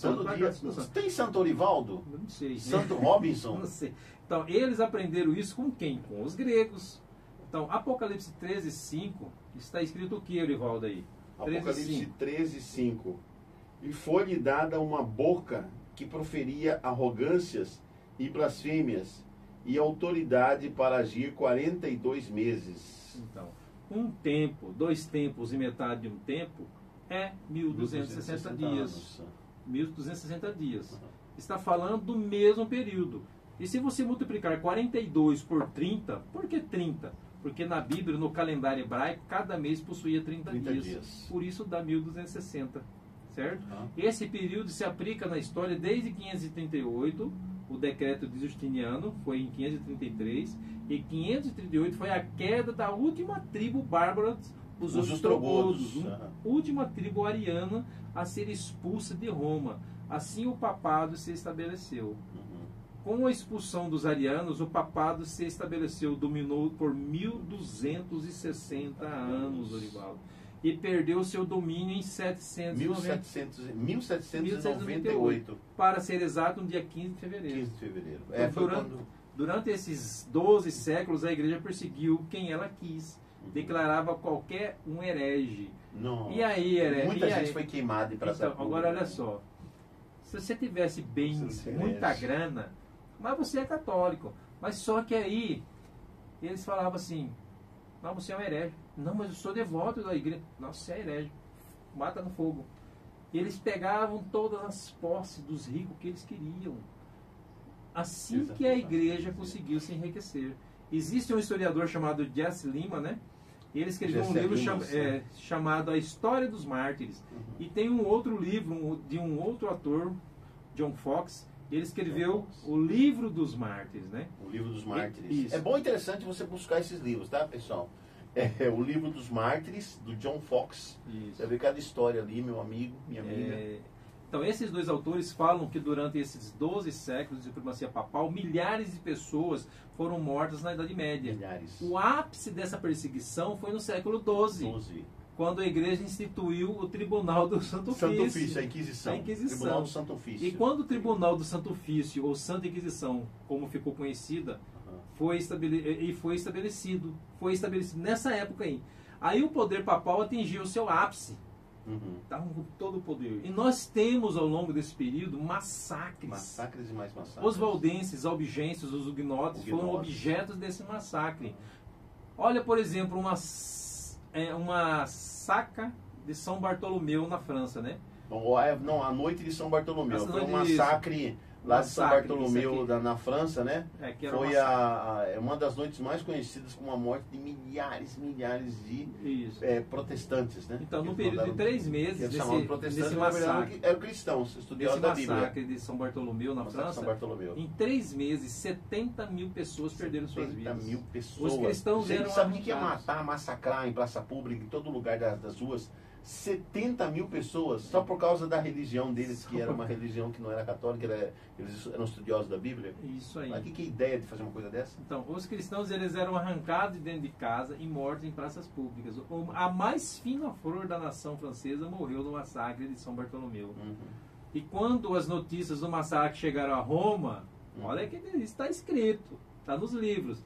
Todo dia. Tem Santo Orivaldo? Não sei. Santo Robinson? Não sei. Então, eles aprenderam isso com quem? Com os gregos. Então, Apocalipse 13:5, está escrito o que, Orivaldo, aí? Apocalipse 13:5. E foi-lhe dada uma boca que proferia arrogâncias e blasfêmias, e autoridade para agir 42 meses. Então, um tempo, 2 tempos e metade de um tempo é 1260 dias. 1260 dias. Está falando do mesmo período. E se você multiplicar 42 por 30, por que 30? Porque na Bíblia, no calendário hebraico, cada mês possuía 30 dias. Por isso dá 1260. Certo? Esse período se aplica na história desde 538, o decreto de Justiniano foi em 533, e 538 foi a queda da última tribo bárbara, os ostrogodos, última tribo ariana a ser expulsa de Roma. Assim o papado se estabeleceu. Com a expulsão dos arianos, o papado se estabeleceu, dominou por 1260 anos, Orivaldo. E perdeu seu domínio em 1798. Para ser exato, no dia 15 de fevereiro. 15 de fevereiro. Durante esses 12 séculos, a igreja perseguiu quem ela quis. Declarava qualquer um herege. Nossa. E aí, herege? Muita gente foi queimada em praça pública. Agora, olha só. Se você tivesse bens, muita grana, mas você é católico. Mas só que aí, eles falavam assim... Não, você é um herege. Não, mas eu sou devoto da igreja. Não, você é herege. Mata no fogo. E eles pegavam todas as posses dos ricos que eles queriam. Assim que a igreja conseguiu se enriquecer. Existe um historiador chamado Jesse Lima, né? Ele escreveu um livro chamado A História dos Mártires. E tem um outro livro de um outro ator, John Fox. Ele escreveu o Livro dos Mártires, né? O Livro dos Mártires. É bom e interessante você buscar esses livros, tá, pessoal? O Livro dos Mártires, do John Fox. Isso. Você vê cada história ali, meu amigo, minha amiga. Então, esses dois autores falam que durante esses 12 séculos de supremacia papal, milhares de pessoas foram mortas na Idade Média. Milhares. O ápice dessa perseguição foi no século XII. quando a igreja instituiu o Tribunal do Santo Ofício. A Inquisição. Tribunal do Santo Ofício. E quando o Tribunal do Santo Ofício, ou Santa Inquisição, como ficou conhecida, foi estabelecido nessa época aí o poder papal atingiu o seu ápice. Estavam com todo o poder. E nós temos ao longo desse período massacres. Massacres e mais massacres. Os valdenses, albigenses, os huguenotes foram objetos desse massacre. Olha, por exemplo, uma saca de São Bartolomeu na França, né? Não, a noite de São Bartolomeu. Foi um massacre lá de São Bartolomeu, na França, né? Foi uma das noites mais conhecidas com a morte de milhares de protestantes, né? Então, no período de 3 meses, desse massacre, eram cristãos, estudiosos da Bíblia. Massacre de São Bartolomeu na França, em 3 meses, 70 mil pessoas perderam suas vidas. 70 mil pessoas. Os cristãos eram sabe o que é matar, massacrar em praça pública, em todo lugar das ruas? 70 mil pessoas, só por causa da religião deles, que era uma religião que não era católica, eles eram estudiosos da Bíblia. Isso aí. Mas que ideia de fazer uma coisa dessa? Então, os cristãos, eles eram arrancados de dentro de casa e mortos em praças públicas. A mais fina flor da nação francesa morreu no massacre de São Bartolomeu. E quando as notícias do massacre chegaram a Roma, olha que isso está escrito, está nos livros.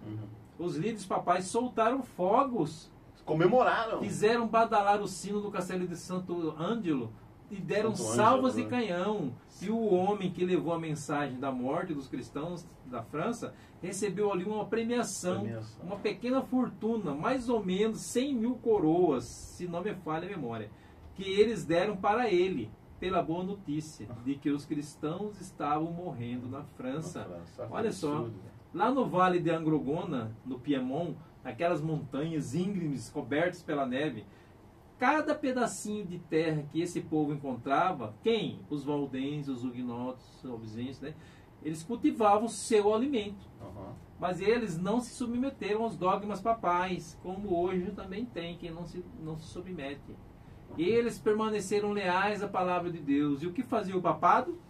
Os líderes papais soltaram fogos, comemoraram, fizeram badalar o sino do castelo de Santo Ângelo e deram salvas de canhão. E o homem que levou a mensagem da morte dos cristãos da França recebeu ali uma premiação. Uma pequena fortuna, mais ou menos 100 mil coroas, se não me falha a memória, que eles deram para ele, pela boa notícia de que os cristãos estavam morrendo na França. Olha só, lá no Vale de Angrogona, no Piemont, aquelas montanhas íngremes cobertas pela neve, cada pedacinho de terra que esse povo encontrava, quem? Os valdenses, os huguenotes, os albigenses, né? Eles cultivavam seu alimento. Mas eles não se submeteram aos dogmas papais, como hoje também tem quem não se submete. Eles permaneceram leais à palavra de Deus. E o que fazia o papado?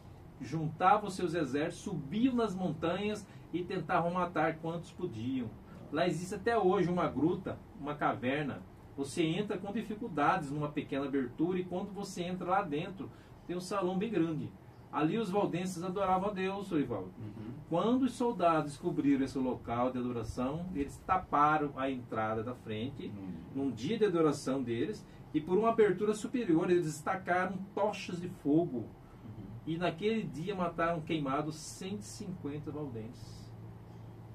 Juntava os seus exércitos, subiam nas montanhas e tentavam matar quantos podiam. Lá existe até hoje uma gruta, uma caverna. Você entra com dificuldades numa pequena abertura e quando você entra lá dentro, tem um salão bem grande. Ali os valdenses adoravam a Deus, Orivaldo. Quando os soldados descobriram esse local de adoração, eles taparam a entrada da frente, num dia de adoração deles, e por uma abertura superior eles destacaram tochas de fogo. E naquele dia mataram queimados 150 valdenses.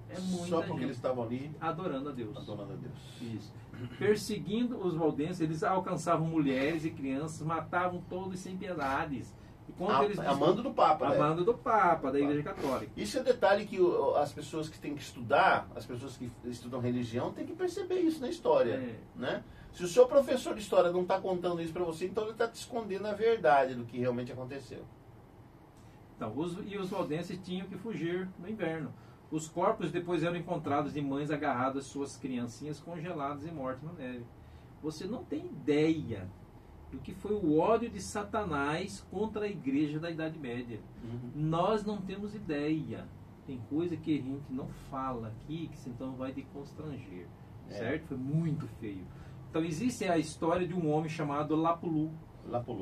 É muita só porque gente eles estavam ali adorando a Deus. Adorando a Deus. Isso. Perseguindo os valdenses, eles alcançavam mulheres e crianças, matavam todos sem piedades. E quando eles amando do Papa, né? Amando do Papa, da Igreja Católica. Isso é detalhe que as pessoas que têm que estudar, as pessoas que estudam religião, têm que perceber isso na história, né? Se o seu professor de história não está contando isso para você, então ele está te escondendo a verdade do que realmente aconteceu. Então, os valdenses tinham que fugir no inverno. Os corpos depois eram encontrados de mães agarradas, suas criancinhas congeladas e mortas na neve. Você não tem ideia do que foi o ódio de Satanás contra a igreja da Idade Média. Nós não temos ideia. Tem coisa que a gente não fala aqui, que então vai te constranger. Certo? Foi muito feio. Então existe a história de um homem chamado Lapulu,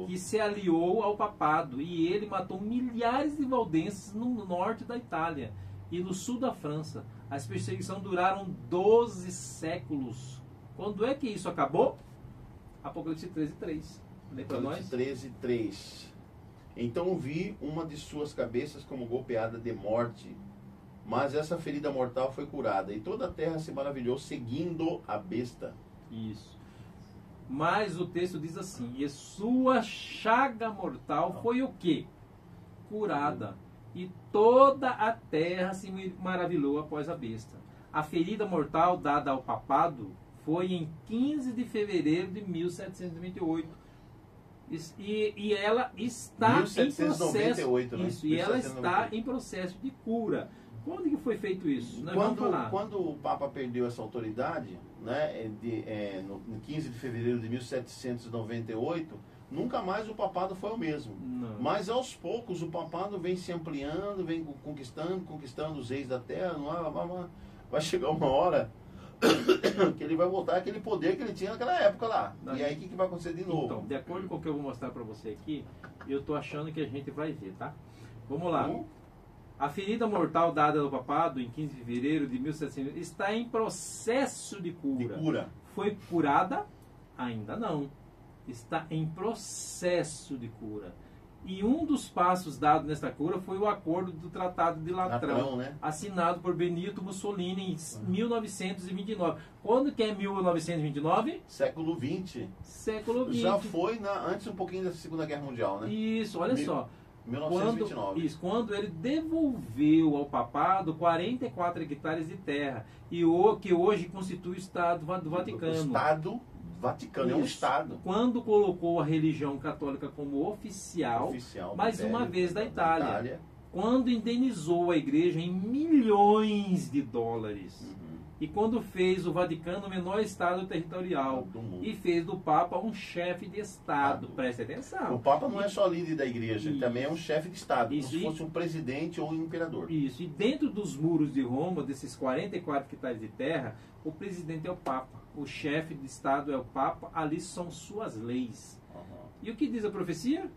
que se aliou ao papado. E ele matou milhares de valdenses no norte da Itália e no sul da França. As perseguições duraram 12 séculos. Quando é que isso acabou? Apocalipse 13:3. Lembra nós? 13:3. Então vi uma de suas cabeças como golpeada de morte, mas essa ferida mortal foi curada, e toda a terra se maravilhou seguindo a besta. Isso. Mas o texto diz assim: e sua chaga mortal foi o quê? Curada. E toda a terra se maravilhou após a besta. A ferida mortal dada ao papado foi em 15 de fevereiro de 1728. E ela está 1798, em processo. Né? Isso, e ela está em processo de cura. Quando que foi feito isso? Quando o Papa perdeu essa autoridade, né, no 15 de fevereiro de 1798, nunca mais o papado foi o mesmo. Não. Mas aos poucos o papado vem se ampliando, vem conquistando os reis da terra. Vai chegar uma hora que ele vai voltar àquele poder que ele tinha naquela época lá. Não, e aí o que vai acontecer de novo? Então, de acordo com o que eu vou mostrar para você aqui, eu tô achando que a gente vai ver, tá? Vamos lá. A ferida mortal dada ao papado em 15 de fevereiro de 1700 está em processo de cura. De cura. Foi curada? Ainda não. Está em processo de cura. E um dos passos dados nesta cura foi o acordo do Tratado de Latrão, né? assinado por Benito Mussolini em 1929. Quando que é 1929? Século XX. Século XX. Já foi antes um pouquinho da Segunda Guerra Mundial, né? Isso, olha só. 1929. Quando ele devolveu ao papado 44 hectares de terra, que hoje constitui o Estado do Vaticano. O Estado Vaticano, é um Estado. Quando colocou a religião católica como oficial mais uma vez da Itália. Quando indenizou a igreja em milhões de dólares. E quando fez o Vaticano o menor Estado territorial. Do mundo. E fez do Papa um chefe de Estado. Preste atenção. O Papa não é só líder da igreja, ele também é um chefe de Estado, como se Isso. fosse um presidente ou um imperador. Isso. E dentro dos muros de Roma, desses 44 hectares de terra, o presidente é o Papa. O chefe de Estado é o Papa. Ali são suas leis. E o que diz a profecia?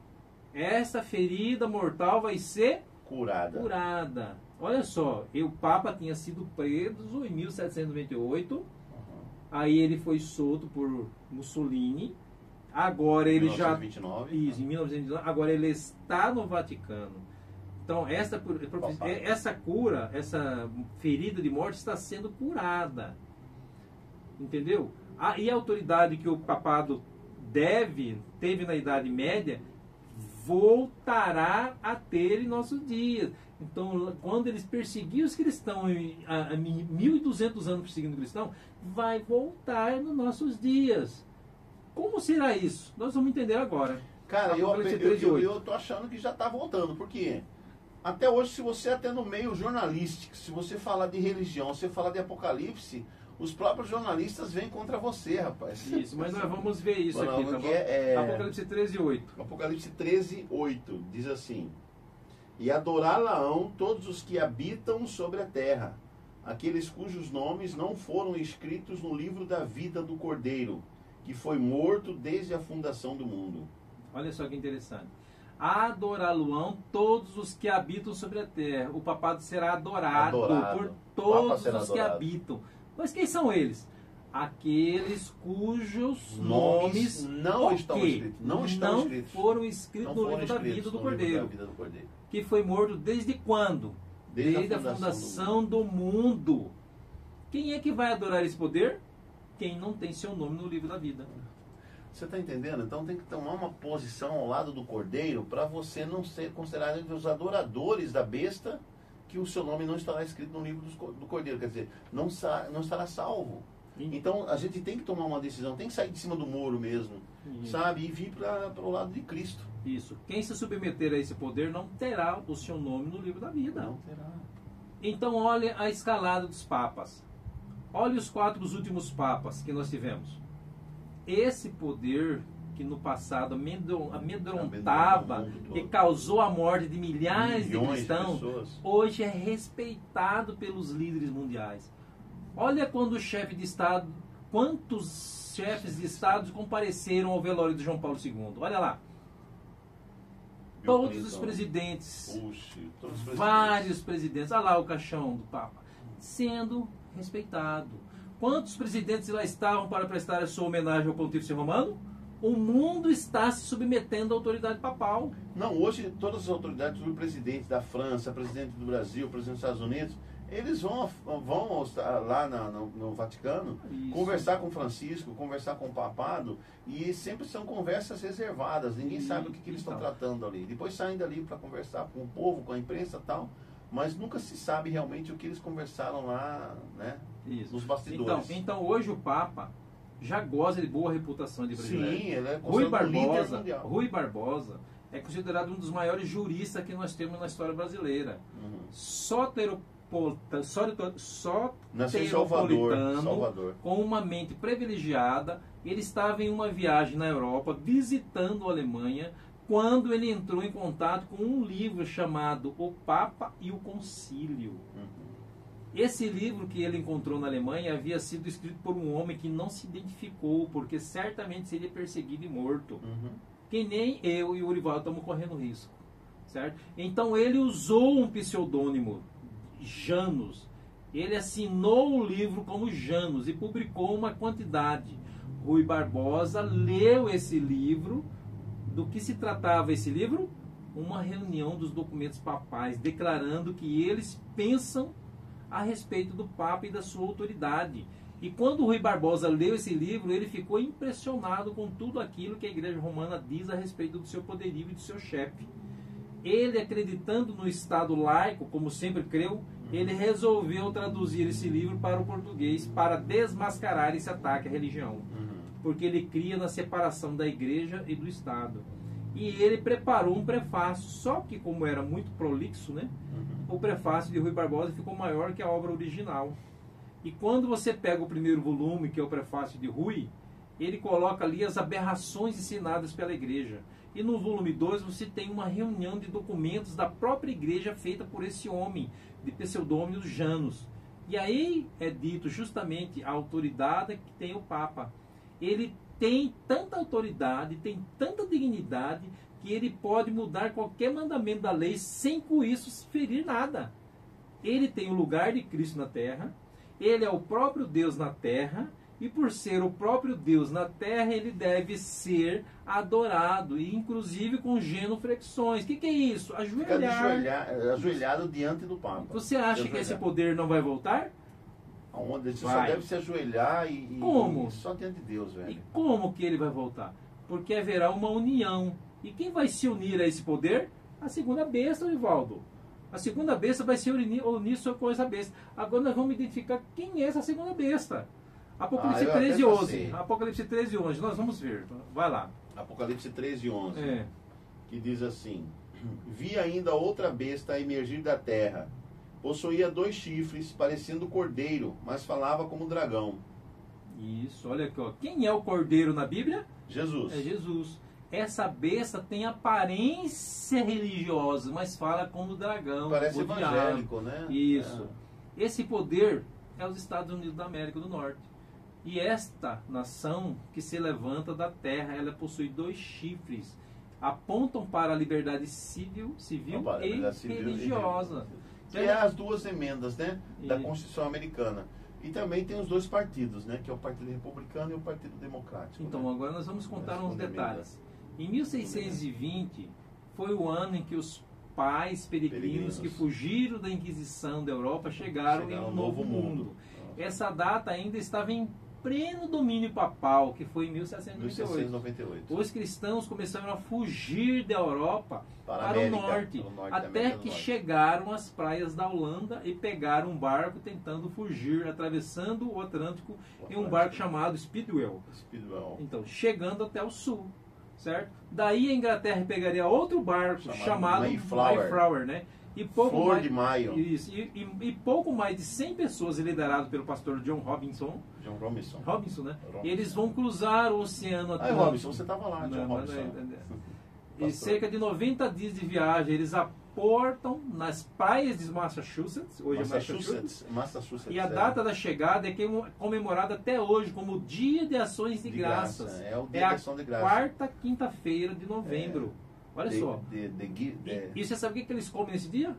Essa ferida mortal vai ser curada. Olha só, o Papa tinha sido preso em 1798. Aí ele foi solto por Mussolini. Agora ele 1929, Isso, em 1929. Agora ele está no Vaticano. Então, essa cura, essa ferida de morte está sendo curada. Entendeu? E a autoridade que o papado teve na Idade Média, voltará a ter em nossos dias. Então, quando eles perseguiam os cristãos, há 1.200 anos perseguindo o cristão, vai voltar nos nossos dias. Como será isso? Nós vamos entender agora. Cara, eu tô achando que já está voltando, porque até hoje, se você até no meio jornalístico, se você falar de religião, se você falar de Apocalipse, os próprios jornalistas vêm contra você, rapaz. Isso, mas nós vamos ver isso aqui, tá bom? Apocalipse 13:8. Apocalipse 13:8 diz assim: e adorá-la-ão todos os que habitam sobre a terra, aqueles cujos nomes não foram escritos no livro da vida do Cordeiro, que foi morto desde a fundação do mundo. Olha só que interessante. Adorá-lo-ão todos os que habitam sobre a terra. O papado será adorado. Por todos os que habitam. Mas quem são eles? Aqueles cujos nomes não estão escritos. Não foram escritos no livro da vida do Cordeiro. Que foi morto desde quando? Desde a fundação do mundo. Quem é que vai adorar esse poder? Quem não tem seu nome no livro da vida. Você está entendendo? Então tem que tomar uma posição ao lado do Cordeiro para você não ser considerado entre os adoradores da besta, que o seu nome não estará escrito no livro do Cordeiro. Quer dizer, não estará salvo. Então a gente tem que tomar uma decisão, tem que sair de cima do muro mesmo, sabe? E vir para o lado de Cristo. Isso. Quem se submeter a esse poder não terá o seu nome no livro da vida. Não terá. Então olha a escalada dos papas. Olha os 4 últimos papas que nós tivemos. Esse poder que no passado amedrontava, que causou a morte de milhares de cristãos, hoje é respeitado pelos líderes mundiais. Olha quando o chefe de Estado, quantos chefes de Estado compareceram ao velório de João Paulo II. Olha lá. Todos os presidentes, vários presidentes, olha lá o caixão do Papa, sendo respeitado. Quantos presidentes lá estavam para prestar a sua homenagem ao Pontífice Romano? O mundo está se submetendo à autoridade papal. Não, hoje todas as autoridades, o presidente da França, presidente do Brasil, presidente dos Estados Unidos, eles vão lá no Vaticano, conversar com Francisco, conversar com o papado, e sempre são conversas reservadas, ninguém sabe o que eles estão tratando ali. Depois saem dali para conversar com o povo, com a imprensa e tal, mas nunca se sabe realmente o que eles conversaram lá, né, nos bastidores. Então hoje o Papa já goza de boa reputação de brasileiro. Sim, ele é Rui Barbosa é considerado um dos maiores juristas que nós temos na história brasileira. Nasceu em Salvador, com uma mente privilegiada. Ele estava em uma viagem na Europa, visitando a Alemanha, quando ele entrou em contato com um livro chamado O Papa e o Concílio. Esse livro que ele encontrou na Alemanha havia sido escrito por um homem que não se identificou, porque certamente seria perseguido e morto. Que nem eu e o Urival estamos correndo risco. Certo? Então ele usou um pseudônimo, Janus. Ele assinou o livro como Janus e publicou uma quantidade. Rui Barbosa leu esse livro. Do que se tratava esse livro? Uma reunião dos documentos papais, declarando que eles pensam a respeito do Papa e da sua autoridade. E quando Rui Barbosa leu esse livro, ele ficou impressionado com tudo aquilo que a Igreja Romana diz a respeito do seu poderio e do seu chefe. Ele, acreditando no Estado laico, como sempre creu, ele resolveu traduzir esse livro para o português para desmascarar esse ataque à religião. Porque ele cria na separação da Igreja e do Estado. E ele preparou um prefácio, só que como era muito prolixo, né? O prefácio de Rui Barbosa ficou maior que a obra original. E quando você pega o primeiro volume, que é o prefácio de Rui, ele coloca ali as aberrações ensinadas pela Igreja. E no volume 2 você tem uma reunião de documentos da própria Igreja feita por esse homem, de pseudônimo Janus. E aí é dito justamente a autoridade que tem o Papa. Ele tem tanta autoridade, tem tanta dignidade, que ele pode mudar qualquer mandamento da lei sem com isso ferir nada. Ele tem o lugar de Cristo na terra, ele é o próprio Deus na terra, e por ser o próprio Deus na terra, ele deve ser adorado, e inclusive com genuflexões. O que é isso? Ajoelhar. Ajoelhado diante do Papa. Você acha que esse poder não vai voltar? Onde você só deve se ajoelhar e como? Só diante de Deus, velho. E como que ele vai voltar? Porque haverá uma união. E quem vai se unir a esse poder? A segunda besta, Rivaldo. A segunda besta vai se unir com essa besta. Agora nós vamos identificar quem é essa segunda besta. Apocalipse 13, 11. Apocalipse 13, 11. Nós vamos ver. Vai lá. Apocalipse 13, 11. Que diz assim: Vi ainda outra besta emergir da terra. Possuía 2 chifres, parecendo cordeiro, mas falava como dragão. Isso, olha aqui, ó. Quem é o cordeiro na Bíblia? Jesus. É Jesus. Essa besta tem aparência religiosa, mas fala como dragão. Parece evangélico, né? Isso. Esse poder é os Estados Unidos da América do Norte. E esta nação que se levanta da terra, ela possui 2 chifres. Apontam para a liberdade civil e religiosa. Que é as 2 emendas, né, da Constituição Americana. E também tem os 2 partidos, né, que é o Partido Republicano e o Partido Democrático. Então, né? agora nós vamos contar uns detalhes. Em 1620 foi o ano em que os pais peregrinos que fugiram da Inquisição da Europa chegaram em um novo mundo. Essa data ainda estava em pleno domínio papal, que foi em 1798. Os cristãos começaram a fugir da Europa para o norte, até que chegaram às praias da Holanda e pegaram um barco tentando fugir, atravessando o Atlântico em um barco chamado Speedwell. Então, chegando até o sul, certo? Daí a Inglaterra pegaria outro barco chamado Mayflower, né? E pouco Flor mais, de Maio. Isso, e pouco mais de 100 pessoas, lideradas pelo pastor John Robinson, né? Eles vão cruzar o Oceano Atlântico. Robinson, você estava lá, John Robinson. E cerca de 90 dias de viagem, eles aportam nas praias de Massachusetts, hoje é Massachusetts, e a data da chegada é comemorada até hoje como Dia de Ações de Graças. É o Dia de Ação de Graças. Quarta quinta-feira de novembro. Olha só. E você sabe o que eles comem nesse dia?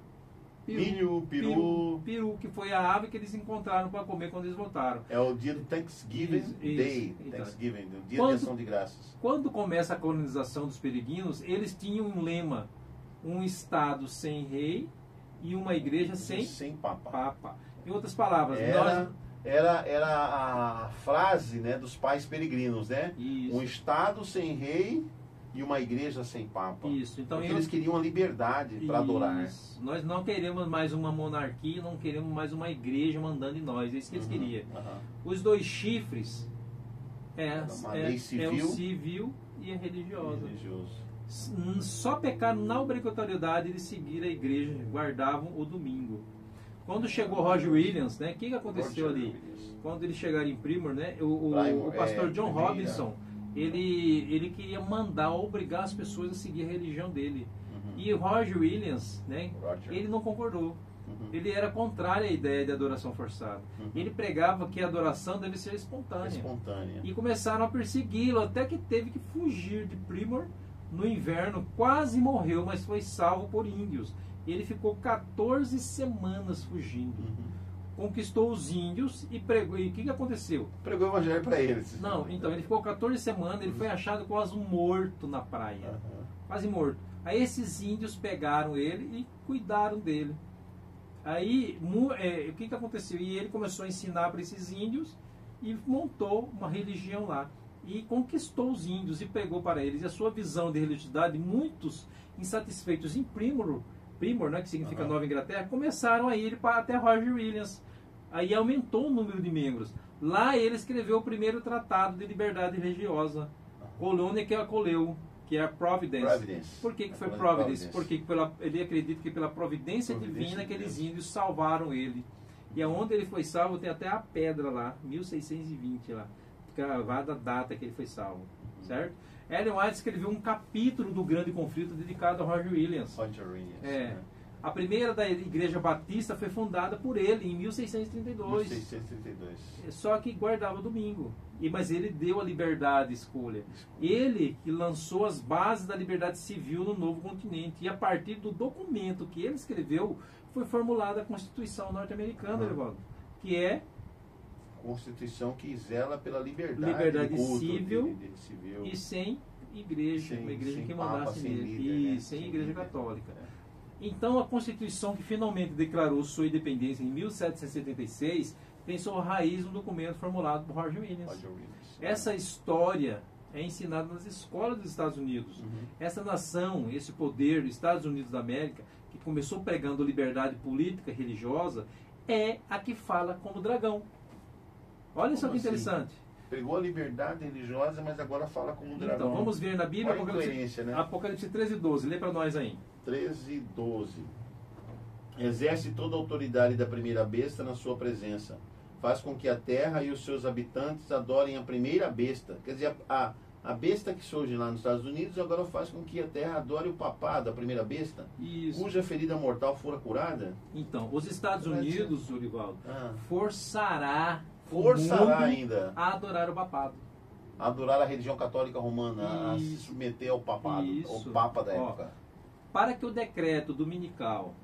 Milho, peru. Peru, que foi a ave que eles encontraram para comer quando eles voltaram. É o dia do Thanksgiving Day. Thanksgiving, o dia de ação de graças. Quando começa a colonização dos peregrinos, eles tinham um lema: um estado sem rei e uma igreja sem papa. Em outras palavras, era a frase, né, dos pais peregrinos, né? Isso. Um estado sem rei e uma igreja sem papa. Isso. Então eles queriam a liberdade para adorar. Nós não queremos mais uma monarquia, não queremos mais uma igreja mandando em nós. É isso que eles queriam. Os 2 chifres é o civil e a religiosa. Só pecaram na obrigatoriedade de seguir a igreja, guardavam o domingo. Quando chegou Roger Williams, né? O que aconteceu ali? Quando eles chegaram em Plymouth, né? O pastor John Robinson, ele queria obrigar as pessoas a seguir a religião dele. E Roger Williams, né? Ele não concordou. Ele era contrário à ideia de adoração forçada. Ele pregava que a adoração deve ser espontânea. E começaram a persegui-lo, até que teve que fugir de Primor no inverno. Quase morreu, mas foi salvo por índios. Ele ficou 14 semanas fugindo. Conquistou os índios e pregou. E o que aconteceu? Pregou o evangelho para eles. Não, então ele ficou 14 semanas, ele foi achado quase morto na praia. Quase morto. Aí esses índios pegaram ele e cuidaram dele. Aí, o que aconteceu? E ele começou a ensinar para esses índios e montou uma religião lá. E conquistou os índios e pregou para eles. E a sua visão de religiosidade, muitos insatisfeitos em Primor, né, que significa Nova Inglaterra, começaram a ir até Roger Williams. Aí aumentou o número de membros. Lá ele escreveu o primeiro tratado de liberdade religiosa. Colônia que acolheu, que é a Providence. Por que foi Providence? Porque ele acredita que pela providência divina aqueles índios salvaram ele. E aonde ele foi salvo tem até a pedra lá, 1620 lá, gravada a data que ele foi salvo, certo? Ellen White escreveu um capítulo do Grande Conflito dedicado a Roger Williams. A primeira da Igreja Batista foi fundada por ele em 1632. Só que guardava domingo. Mas ele deu a liberdade de escolha. Ele que lançou as bases da liberdade civil no novo continente. E a partir do documento que ele escreveu, foi formulada a Constituição norte-americana, Evaldo, que é Constituição que zela pela liberdade civil e sem igreja, uma igreja que mandasse nele, e sem igreja católica. Então a Constituição que finalmente declarou sua independência em 1776 tem sua raiz no documento formulado por Roger Williams. Essa história é ensinada nas escolas dos Estados Unidos. Essa nação, esse poder, Estados Unidos da América, que começou pregando liberdade política e religiosa, é a que fala como dragão. Olha só que interessante. Pregou a liberdade religiosa, mas agora fala como dragão. Então, vamos ver na Bíblia Apocalipse 13, 12. Lê para nós aí. 13, 12. Exerce toda a autoridade da primeira besta na sua presença. Faz com que a terra e os seus habitantes adorem a primeira besta. Quer dizer, a besta que surge lá nos Estados Unidos agora faz com que a terra adore o papado, a primeira besta, cuja ferida mortal fora curada. Então, os Estados Unidos, Orivaldo, forçará ainda a adorar o papado. A adorar a religião católica romana, a se submeter ao papado, ao papa da época. Para que o decreto dominical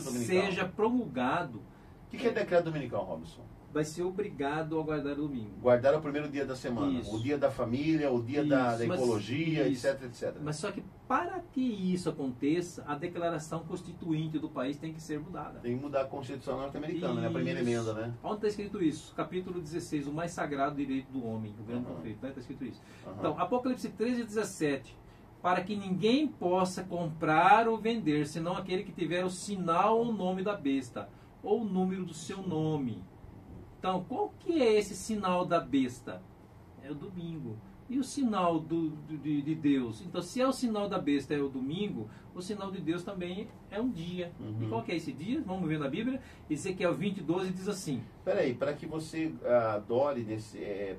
seja promulgado. O que é decreto dominical, Robson? Vai ser obrigado a guardar o domingo. Guardar o primeiro dia da semana. O dia da família, o dia da ecologia, etc, etc. Mas só que para que isso aconteça, a declaração constituinte do país tem que ser mudada. Tem que mudar a Constituição norte-americana, né? A primeira emenda, né? Onde está escrito isso? Capítulo 16, o mais sagrado direito do homem, o grande conflito. Está escrito isso. Então, Apocalipse 13, 17. Para que ninguém possa comprar ou vender, senão aquele que tiver o sinal ou o nome da besta, ou o número do seu nome. Então, qual que é esse sinal da besta? É o domingo. E o sinal de Deus? Então, se é o sinal da besta é o domingo, o sinal de Deus também é um dia. E qual que é esse dia? Vamos ver na Bíblia. Ezequiel 20:12 diz assim. Peraí, para que você adore,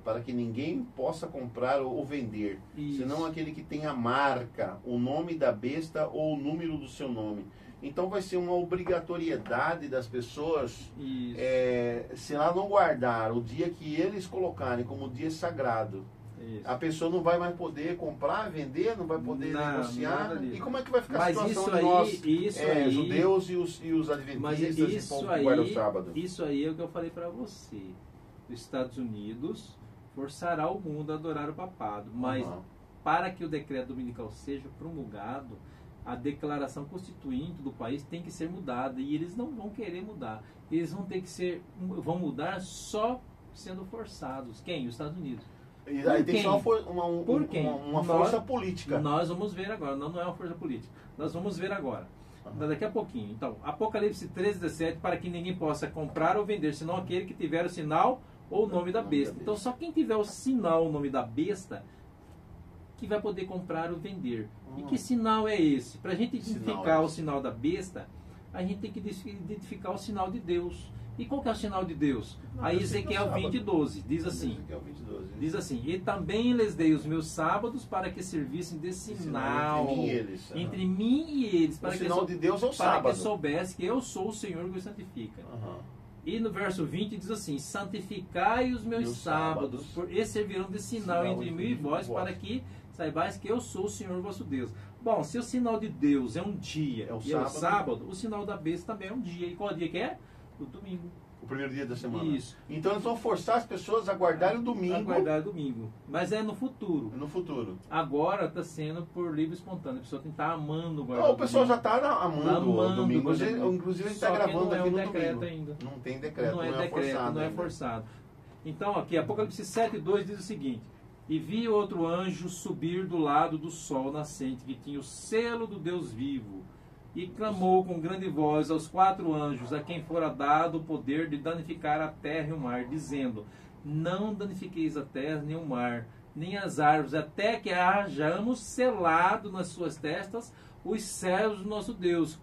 para que ninguém possa comprar ou vender, senão aquele que tem a marca, o nome da besta ou o número do seu nome. Então vai ser uma obrigatoriedade das pessoas, se ela não guardar o dia que eles colocarem como dia sagrado, a pessoa não vai mais poder comprar, vender, não vai poder negociar. E como é que vai ficar a situação de nós, judeus e os adventistas, e povo que guarda o sábado? Isso aí é o que eu falei para você. Os Estados Unidos forçará o mundo a adorar o papado, mas para que o decreto dominical seja promulgado, a declaração constituinte do país tem que ser mudada, e eles não vão querer mudar. Eles vão ter que vão mudar só sendo forçados. Quem? Os Estados Unidos. E aí tem só uma força política. Nós vamos ver agora. Não é uma força política. Nós vamos ver agora. Daqui a pouquinho. Então, Apocalipse 13, 17, para que ninguém possa comprar ou vender, senão aquele que tiver o sinal ou o nome da besta. Então, só quem tiver o sinal ou o nome da besta que vai poder comprar ou vender. E que sinal é esse? Para a gente identificar o sinal da besta, a gente tem que identificar o sinal de Deus. E qual que é o sinal de Deus? Não, Aí eu sei que é o Ezequiel sábado. 20:12 diz assim, Ezequiel 20:12. diz assim, e também lhes dei os meus sábados para que servissem de sinal Entre mim e eles. entre mim e eles, O para que, sinal de Deus é o para sábado. que soubesse que eu sou o Senhor que os santifica. Aham. E no verso 20 diz assim, santificai os meus sábados, e servirão de sinal entre mim e vós, para que saibais que eu sou o Senhor vosso Deus. Bom, se o sinal de Deus é um dia É o e é o sábado, o sinal da besta também é um dia. E qual dia que é? O domingo. O primeiro dia da semana. Isso. Então eles vão forçar as pessoas a guardarem o domingo Aguardar o domingo. Mas é no futuro. no futuro. Agora está sendo por livre e espontâneo. A pessoa tem que estar amando guardar Não, o pessoal já domingo. está amando o domingo. guardar o domingo. Inclusive a gente Só está que gravando não é aqui um no decreto domingo. ainda. Não tem decreto, Não é decreto, forçado. não é ainda. forçado. Então, aqui, Apocalipse 7:2 diz o seguinte: e vi outro anjo subir do lado do sol nascente, que tinha o selo do Deus vivo, e clamou com grande voz aos 4 anjos, a quem fora dado o poder de danificar a terra e o mar, dizendo: não danifiqueis a terra nem o mar, nem as árvores, até que hajamos selado nas suas testas os selos do nosso Deus.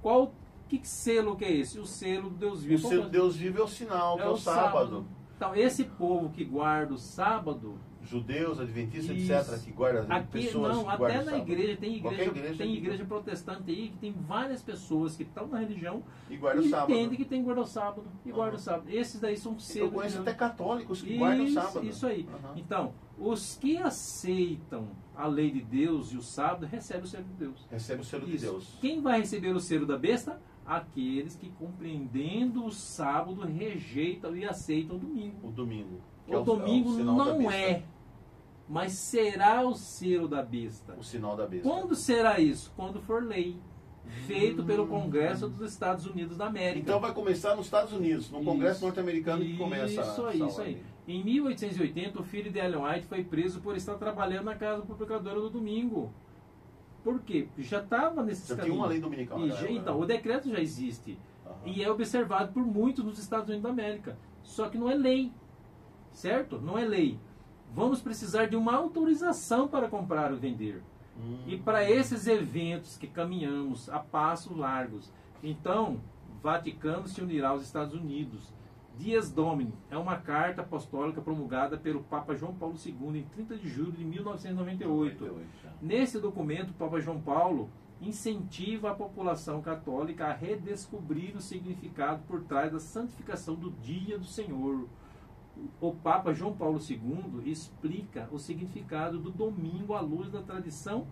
Que selo que é esse? O selo do Deus O vivo. selo de Deus vive é o sinal, que é o sábado. Então, esse povo que guarda o sábado, Judeus, adventistas, Isso. etc., que guardam aqui pessoas não, que até guardam na o sábado. igreja, tem Qualquer igreja, tem tem igreja protestante aí, que tem várias pessoas que estão na religião E guarda o e sábado. entendem que tem que guardar o sábado e guarda o Aham. sábado. Esses daí são selos. Eu conheço de até Deus. católicos que guardam o sábado. Isso aí. Aham. Então, os que aceitam a lei de Deus e o sábado recebem o selo de Deus. Recebe o selo de Isso. Deus. Quem vai receber o selo da besta? Aqueles que, compreendendo o sábado, rejeitam e aceitam o domingo. O domingo. que O domingo sinal da não besta. é, mas será o selo da besta. O sinal da besta. Quando será isso? Quando for lei, feito pelo Congresso dos Estados Unidos da América. Então vai começar nos Estados Unidos, no Congresso Isso. norte-americano que começa Isso essa aí, isso ordem. aí. Em 1880, o filho de Ellen White foi preso por estar trabalhando na casa publicadora do domingo. Por quê? Já estava nesses Já tinha caminhos. uma lei dominical. E né? já- então, o decreto já existe. Aham. E é observado por muitos nos Estados Unidos da América. Só que não é lei. Certo? Não é lei. Vamos precisar de uma autorização para comprar ou vender. E para esses eventos que caminhamos a passos largos, então, Vaticano se unirá aos Estados Unidos. Dies Domini é uma carta apostólica promulgada pelo Papa João Paulo II em 30 de julho de 1998. já. Nesse documento, o Papa João Paulo incentiva a população católica a redescobrir o significado por trás da santificação do dia do Senhor. O Papa João Paulo II explica o significado do domingo à luz da tradição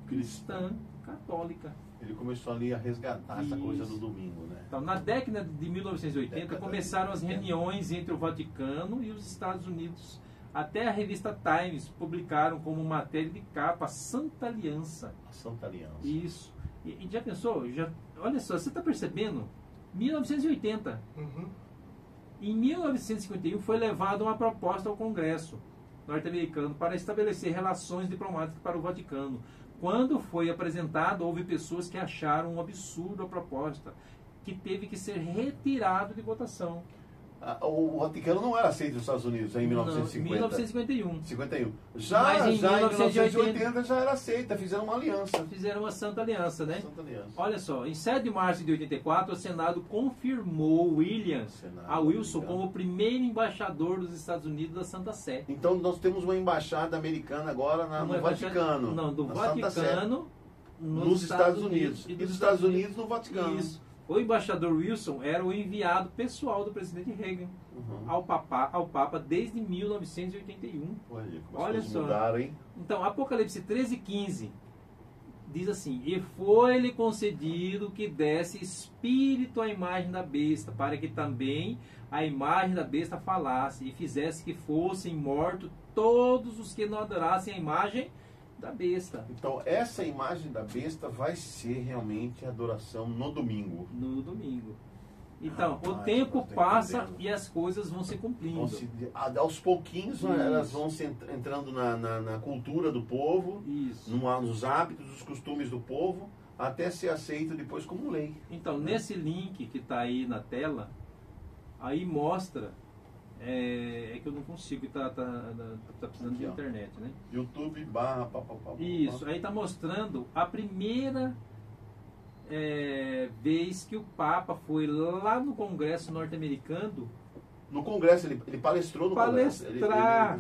cristã católica. Ele começou ali a resgatar essa Isso. coisa do domingo, né? Então, na década de 1980, Década começaram as de 80. reuniões entre o Vaticano e os Estados Unidos. Até a revista Times publicaram como matéria de capa a Santa Aliança. A Santa Aliança. Isso. E já pensou? Olha só, você está percebendo? 1980. Em 1951 foi levada uma proposta ao Congresso norte-americano para estabelecer relações diplomáticas para o Vaticano. Quando foi apresentado, houve pessoas que acharam um absurdo a proposta, que teve que ser retirado de votação. O Vaticano não era aceito nos Estados Unidos em Não, 1950. 1951. 51. Mas Já em em 1980 1980 já era aceita, fizeram uma aliança. Fizeram uma Santa Aliança, né? Santa Aliança. Olha só, em 7 de março de 84, o Senado confirmou Senado, a Wilson americano. como o primeiro embaixador dos Estados Unidos da Santa Sé. Então nós temos uma embaixada americana agora Uma no embaixada- Vaticano. Não, do na Santa Sé, Vaticano nos Estados Unidos. E dos Estados Unidos no Vaticano. Isso. O embaixador Wilson era o enviado pessoal do presidente Reagan Uhum. ao Papa desde 1981. Olha, como as Olha coisas só. mudaram, hein? Então, Apocalipse 13:15 diz assim: e foi-lhe concedido que desse espírito à imagem da besta, para que também a imagem da besta falasse e fizesse que fossem mortos todos os que não adorassem a imagem da besta. Então essa imagem da besta vai ser realmente a adoração no domingo. No domingo. Então, Rapaz, o tempo eu tô passa entendendo. e as coisas vão se cumprindo. Vão se- aos pouquinhos né, Isso. elas vão se entrando na cultura do povo, Isso. nos hábitos, nos costumes do povo, até ser aceito depois como lei. Então, nesse link que está aí na tela, aí mostra. É que eu não consigo, tá precisando Aqui, de ó. internet, né? YouTube /. Isso, aí está mostrando a primeira vez que o Papa foi lá no Congresso norte-americano. No Congresso, ele palestrou no Congresso. Ele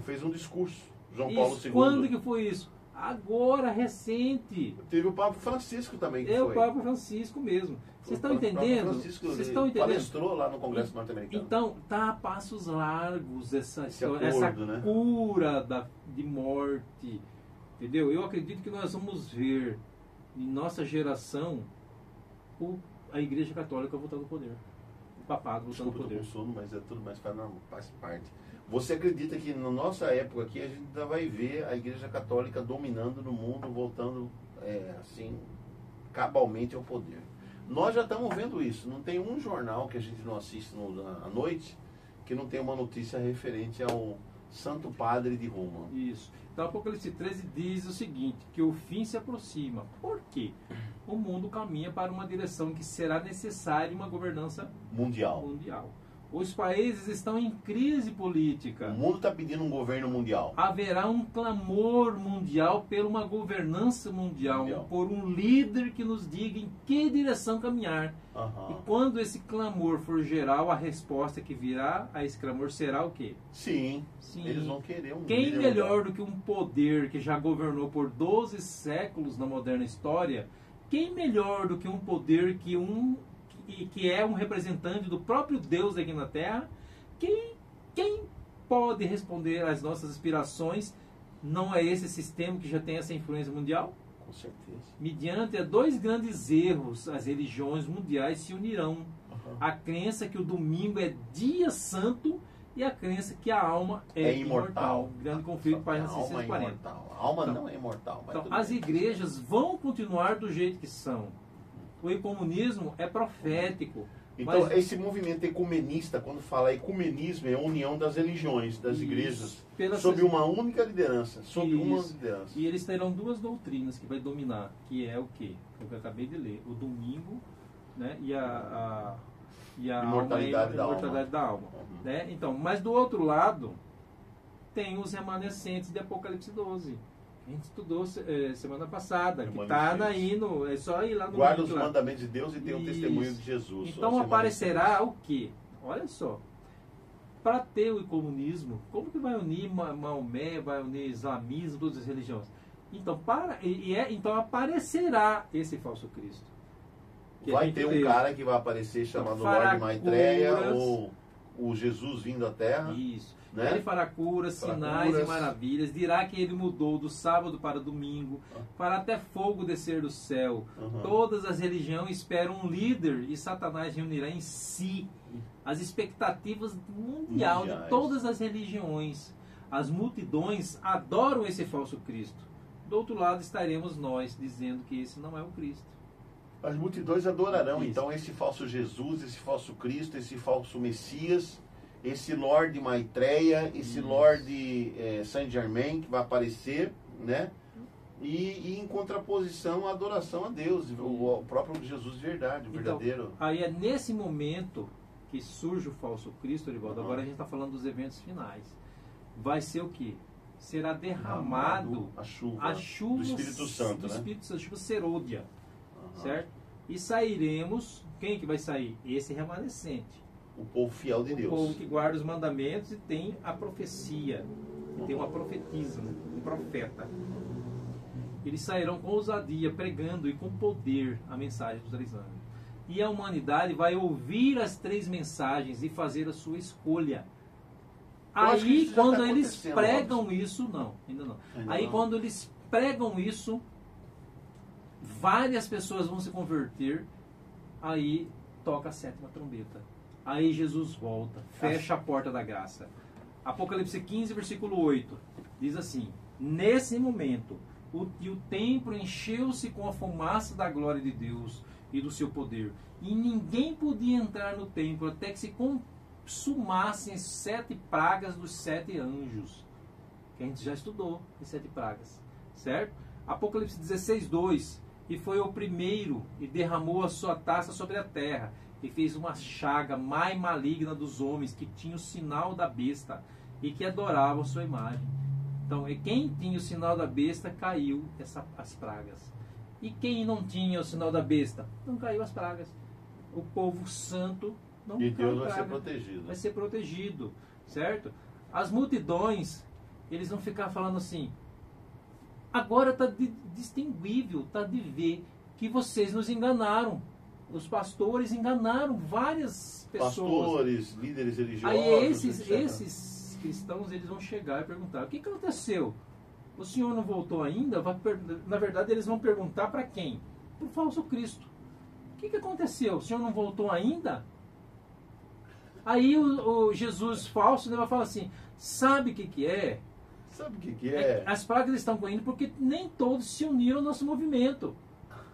fez um discurso, João Paulo II. Quando que foi isso? Agora, recente. Teve o Papa Francisco também que foi. O Papa Francisco mesmo. Vocês estão entendendo? Vocês estão entendendo? Palestrou lá no Congresso norte-americano. Então, tá a passos largos essa né? cura de morte. Entendeu? Eu acredito que nós vamos ver em nossa geração a Igreja Católica voltando ao poder. O papado voltando ao poder. Desculpa, eu tô com sono, mas é tudo mais faz parte. Você acredita que na nossa época aqui a gente ainda vai ver a Igreja Católica dominando no mundo, voltando assim, cabalmente ao poder? Nós já estamos vendo isso. Não tem um jornal que a gente não assiste à noite que não tem uma notícia referente ao Santo Padre de Roma. Isso. Então, Apocalipse 13 diz o seguinte, que o fim se aproxima. Por quê? O mundo caminha para uma direção que será necessária uma governança mundial. Os países estão em crise política. O mundo está pedindo um governo mundial. Haverá um clamor mundial por uma governança mundial, por um líder que nos diga em que direção caminhar. E quando esse clamor for geral, a resposta que virá a esse clamor será o quê? Sim. Eles vão querer um Quem líder melhor mundial do que um poder que já governou por 12 séculos na moderna história? Quem melhor do que um poder que é um representante do próprio Deus aqui na Terra? Quem pode responder às nossas aspirações? Não é esse sistema que já tem essa influência mundial? Com certeza. Mediante dois grandes erros, as religiões mundiais se unirão. A crença que o domingo é dia santo e a crença que a alma é imortal. Grande conflito, página 640. A alma não é imortal. Então, as igrejas vão continuar do jeito que são. O ecumenismo é profético. Então, esse movimento ecumenista, quando fala ecumenismo, é a união das religiões, das igrejas, sob uma única liderança. E eles terão duas doutrinas que vai dominar, que é o quê? O que eu acabei de ler. O domingo, né, e a imortalidade da alma. Né? Então, mas do outro lado, tem os remanescentes de Apocalipse 12. A gente estudou semana passada, que está aí é só ir lá no guarda os mandamentos de Deus e tem o testemunho de Jesus. Então aparecerá o quê? Olha só. Para ter o comunismo, como que vai unir Maomé, vai unir islamismo, todas as religiões? Então, então aparecerá esse falso Cristo. Vai ter um cara que vai aparecer chamado Lorde Maitreya, ou o Jesus vindo à Terra. Isso. Né? Ele fará curas, sinais e maravilhas. Dirá que ele mudou do sábado para domingo. Fará até fogo descer do céu. Todas as religiões esperam um líder e Satanás reunirá em si as expectativas mundial de todas as religiões. As multidões adoram esse falso Cristo. Do outro lado estaremos nós dizendo que esse não é o Cristo. As multidões adorarão então esse falso Jesus, esse falso Cristo, esse falso Messias, esse Lorde Maitreya, esse Lorde Saint Germain que vai aparecer, né? E em contraposição à adoração a Deus, o próprio Jesus verdade, o verdadeiro. Aí é nesse momento que surge o falso Cristo, Erivaldo. Agora a gente está falando dos eventos finais. Vai ser o quê? Será derramado a chuva do Espírito Santo, né? Espírito Santo, tipo serôdia, certo? E sairemos, quem que vai sair? Esse remanescente. O povo fiel de Deus. O povo que guarda os mandamentos e tem a profecia. E tem uma profetisa, um profeta. Eles sairão com ousadia, pregando e com poder a mensagem dos 3 anos. E a humanidade vai ouvir as 3 mensagens e fazer a sua escolha. Aí, quando eles pregam isso, não, ainda não. Aí, quando eles pregam isso, várias pessoas vão se converter. Aí, toca a 7ª trombeta. Aí, Jesus volta, fecha a porta da graça. Apocalipse 15, versículo 8, diz assim: nesse momento, o templo encheu-se com a fumaça da glória de Deus e do seu poder. E ninguém podia entrar no templo até que se consumassem 7 pragas dos 7 anjos. Que a gente já estudou as 7 pragas. Certo? Apocalipse 16, 2. E foi o primeiro e derramou a sua taça sobre a terra. E fez uma chaga mais maligna dos homens que tinham o sinal da besta e que adoravam sua imagem. Então, quem tinha o sinal da besta caiu as pragas. E quem não tinha o sinal da besta? Não caiu as pragas. O povo santo não E caiu Deus vai praga. ser protegido. Vai ser protegido, certo? As multidões, eles vão ficar falando assim, agora está distinguível, está de ver que vocês nos enganaram. Os pastores enganaram várias pessoas. Pastores, líderes religiosos. Aí etc. esses cristãos, eles vão chegar e perguntar, o que aconteceu? O senhor não voltou ainda? Na verdade, eles vão perguntar para quem? Para o falso Cristo. O que aconteceu? O senhor não voltou ainda? Aí o Jesus falso, né, vai falar assim, sabe o que é? Sabe o que é? As pragas estão caindo porque nem todos se uniram ao nosso movimento.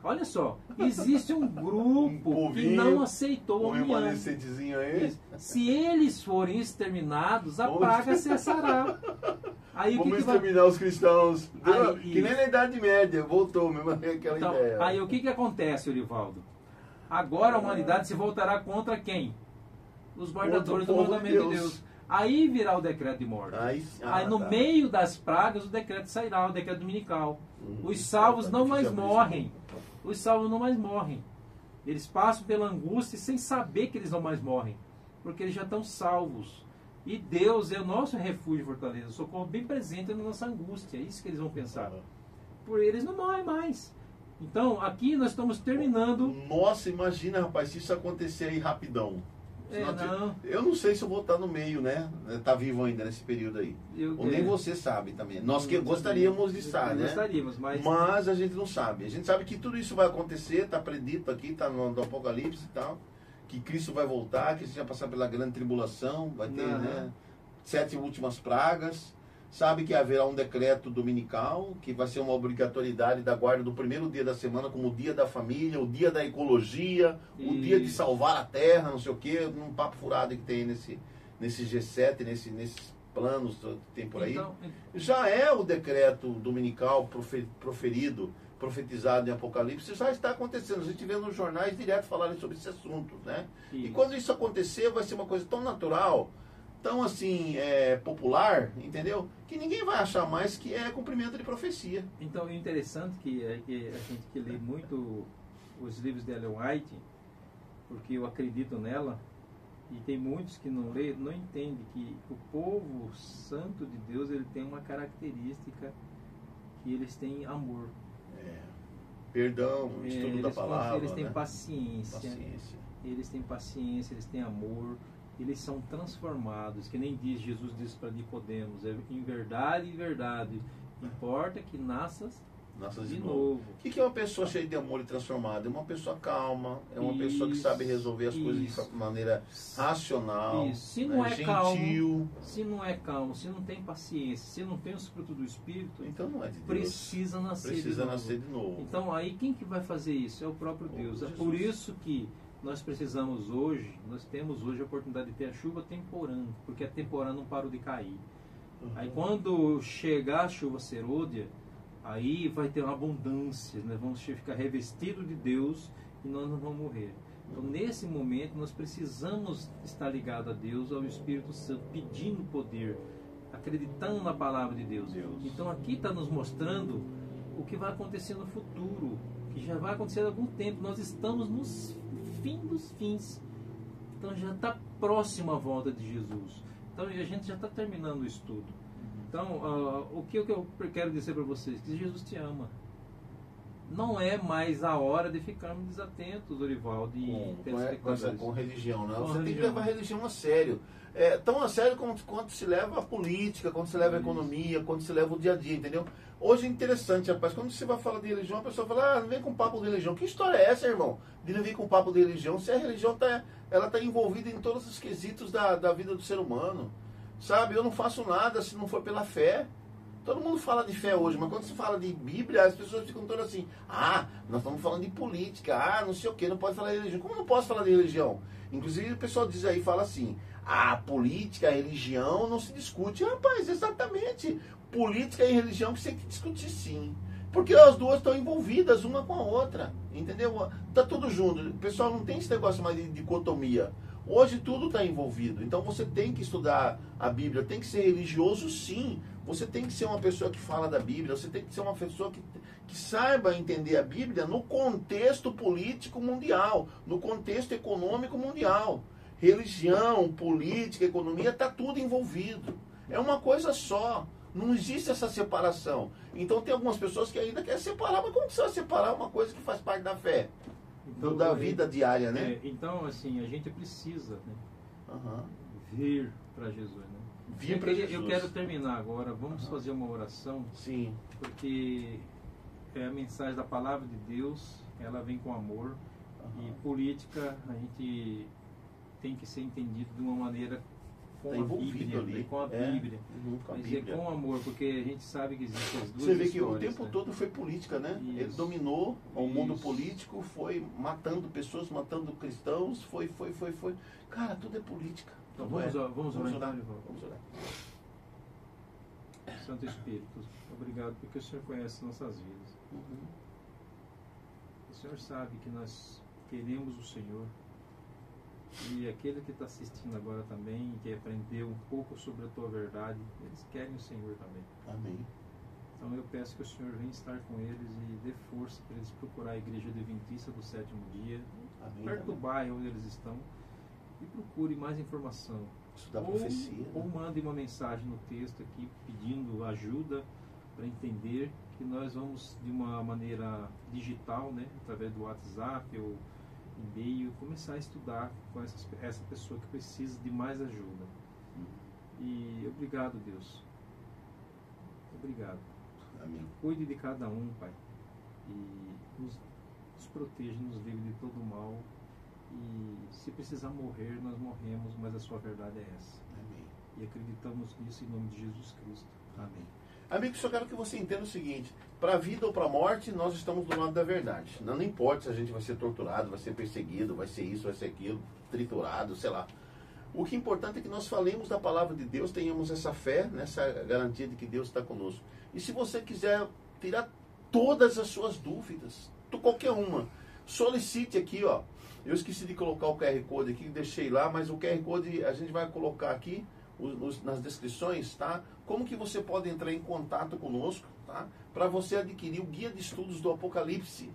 Olha só, existe um grupo que não aceitou a união. Remanescentezinho aí. Se eles forem exterminados, a praga cessará. Aí, Vamos exterminar os cristãos. Aí, que nem na Idade Média, voltou mesmo aquela então, ideia. aí o que acontece, Orivaldo? Agora a humanidade se voltará contra quem? Os guardadores do mandamento de Deus. Aí virá o decreto de morte. Aí no meio das pragas o decreto sairá, o decreto dominical. Os salvos não mais morrem. Os salvos não mais morrem. Eles passam pela angústia sem saber que eles não mais morrem. Porque eles já estão salvos. E Deus é o nosso refúgio e fortaleza. O socorro bem presente na nossa angústia. É isso que eles vão pensar. Por eles não morrem mais. Então, aqui nós estamos terminando... Nossa, imagina, rapaz, se isso acontecer aí rapidão. Eu não sei se eu vou estar no meio, né? Tá vivo ainda nesse período aí. Ou nem você sabe também. Nós que gostaríamos de estar, né? Gostaríamos, mas a gente não sabe. A gente sabe que tudo isso vai acontecer, está predito aqui, está no Apocalipse e tal. Que Cristo vai voltar, que a gente vai passar pela grande tribulação, vai ter, né, 7 últimas pragas. Sabe que haverá um decreto dominical, que vai ser uma obrigatoriedade da guarda do primeiro dia da semana, como o dia da família, o dia da ecologia, o dia de salvar a terra, não sei o quê, num papo furado que tem nesse G7, nesses planos que tem por aí. Então, já é o decreto dominical profetizado em Apocalipse, já está acontecendo. A gente vê nos jornais direto falarem sobre esse assunto, né? E quando isso acontecer, vai ser uma coisa tão natural, tão assim, popular, entendeu? Que ninguém vai achar mais que é cumprimento de profecia. Então, o interessante que a gente que lê muito os livros de Ellen White, porque eu acredito nela, e tem muitos que não lê, não entendem que o povo santo de Deus, ele tem uma característica, que eles têm amor. Perdão, estudo da palavra. Eles têm, né? paciência. Eles têm paciência, eles têm amor. Eles são transformados, que nem Jesus disse para Nicodemos, em verdade, importa que nasças de novo. O que é uma pessoa cheia de amor e transformada? É uma pessoa calma, é uma pessoa que sabe resolver as coisas de maneira racional, se não né? é Gentil. Calmo, se não é calmo, se não tem paciência, se não tem os frutos do Espírito, então não é de Deus. Precisa nascer de novo. Então aí quem que vai fazer isso? É o próprio Deus. É por isso que nós temos hoje a oportunidade de ter a chuva temporã, porque a temporã não parou de cair. Aí quando chegar a chuva serôdia, aí vai ter uma abundância, nós vamos ficar revestidos de Deus e nós não vamos morrer. Então nesse momento nós precisamos estar ligados a Deus, ao Espírito Santo, pedindo poder, acreditando na palavra de Deus. Então aqui está nos mostrando o que vai acontecer no futuro, que já vai acontecer há algum tempo. Nós estamos nos fim dos fins. Então já está próximo a volta de Jesus. Então a gente já está terminando o estudo. Então o que eu quero dizer para vocês? Que Jesus te ama. Não é mais a hora de ficarmos desatentos, Dorival, com religião, né? Você tem que levar a religião a sério. Tão a sério quanto se leva a política, quando se leva a economia, quando se leva o dia a dia, entendeu? Hoje é interessante, rapaz, quando você vai falar de religião, a pessoa fala, não vem com papo de religião. Que história é essa, irmão? De não vir com papo de religião, se a religião ela tá envolvida em todos os quesitos da vida do ser humano. Sabe, eu não faço nada se não for pela fé. Todo mundo fala de fé hoje, mas quando se fala de Bíblia, as pessoas ficam todas assim, nós estamos falando de política, não sei o que, não pode falar de religião. Como não posso falar de religião? Inclusive o pessoal diz aí, fala assim, política, religião não se discute. Rapaz, exatamente. Política e religião que você tem que discutir sim. Porque as duas estão envolvidas uma com a outra. Entendeu? Tá tudo junto. O pessoal não tem esse negócio mais de dicotomia. Hoje tudo está envolvido. Então você tem que estudar a Bíblia, tem que ser religioso sim. Você tem que ser uma pessoa que fala da Bíblia, você tem que ser uma pessoa que saiba entender a Bíblia no contexto político mundial, no contexto econômico mundial. Religião, política, economia, está tudo envolvido. É uma coisa só. Não existe essa separação. Então tem algumas pessoas que ainda querem separar, mas como que você vai separar uma coisa que faz parte da fé? Então, da vida diária, né? Então, assim, a gente precisa, né, vir para Jesus, né? Vir para Jesus. Eu quero terminar agora, vamos fazer uma oração. Sim. Porque a mensagem da palavra de Deus, ela vem com amor. E política, a gente tem que ser entendido de uma maneira com a Bíblia. Ali. Com a Bíblia. Com a Mas Bíblia. É com amor, porque a gente sabe que existem as duas Você vê que histórias, o tempo né? todo foi política, né? Isso. Ele dominou o mundo Isso. político, foi matando pessoas, matando cristãos, foi. Cara, tudo é política. Então vamos orar. Vamos orar. Santo Espírito, obrigado porque o Senhor conhece nossas vidas. O Senhor sabe que nós queremos o Senhor. E aquele que está assistindo agora também, que aprendeu um pouco sobre a Tua verdade, eles querem o Senhor também. Amém. Então eu peço que o Senhor venha estar com eles e dê força para eles procurar a Igreja Adventista do Sétimo Dia, perto do bairro onde eles estão, e procure mais informação. Estudar profecia. Ou mande uma mensagem no texto aqui pedindo ajuda para entender que nós vamos de uma maneira digital, né, através do WhatsApp ou e-mail, começar a estudar com essa pessoa que precisa de mais ajuda. E obrigado, Deus. Obrigado. Amém. Cuide de cada um, Pai. E nos proteja, nos livre de todo o mal. E se precisar morrer, nós morremos, mas a sua verdade é essa. Amém. E acreditamos nisso em nome de Jesus Cristo. Amém. Amigo, só quero que você entenda o seguinte: para a vida ou para a morte, nós estamos do lado da verdade. Não importa se a gente vai ser torturado, vai ser perseguido, vai ser isso, vai ser aquilo, triturado, sei lá. O que é importante é que nós falemos da palavra de Deus, tenhamos essa fé, nessa garantia de que Deus está conosco. E se você quiser tirar todas as suas dúvidas, qualquer uma, solicite aqui, ó. Eu esqueci de colocar o QR Code aqui, deixei lá, mas o QR Code a gente vai colocar aqui nas descrições, tá? Como que você pode entrar em contato conosco, tá? Para você adquirir o guia de estudos do Apocalipse,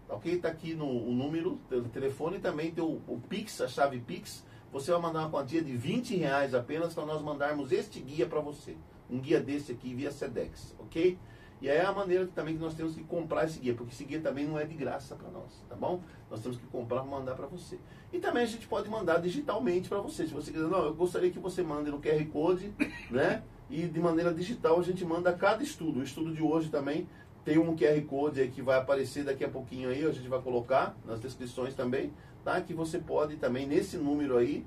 ok? Tá aqui o número do telefone, também tem o Pix, a chave Pix. Você vai mandar uma quantia de R$20 apenas para nós mandarmos este guia para você. Um guia desse aqui via Sedex, ok? E aí é a maneira também que nós temos que comprar esse guia, porque esse guia também não é de graça para nós, tá bom? Nós temos que comprar e mandar para você. E também a gente pode mandar digitalmente para você. Se você quiser, não, eu gostaria que você mande no QR Code, né? E de maneira digital a gente manda cada estudo. O estudo de hoje também tem um QR Code aí que vai aparecer daqui a pouquinho aí, a gente vai colocar nas descrições também, tá? Que você pode também, nesse número aí,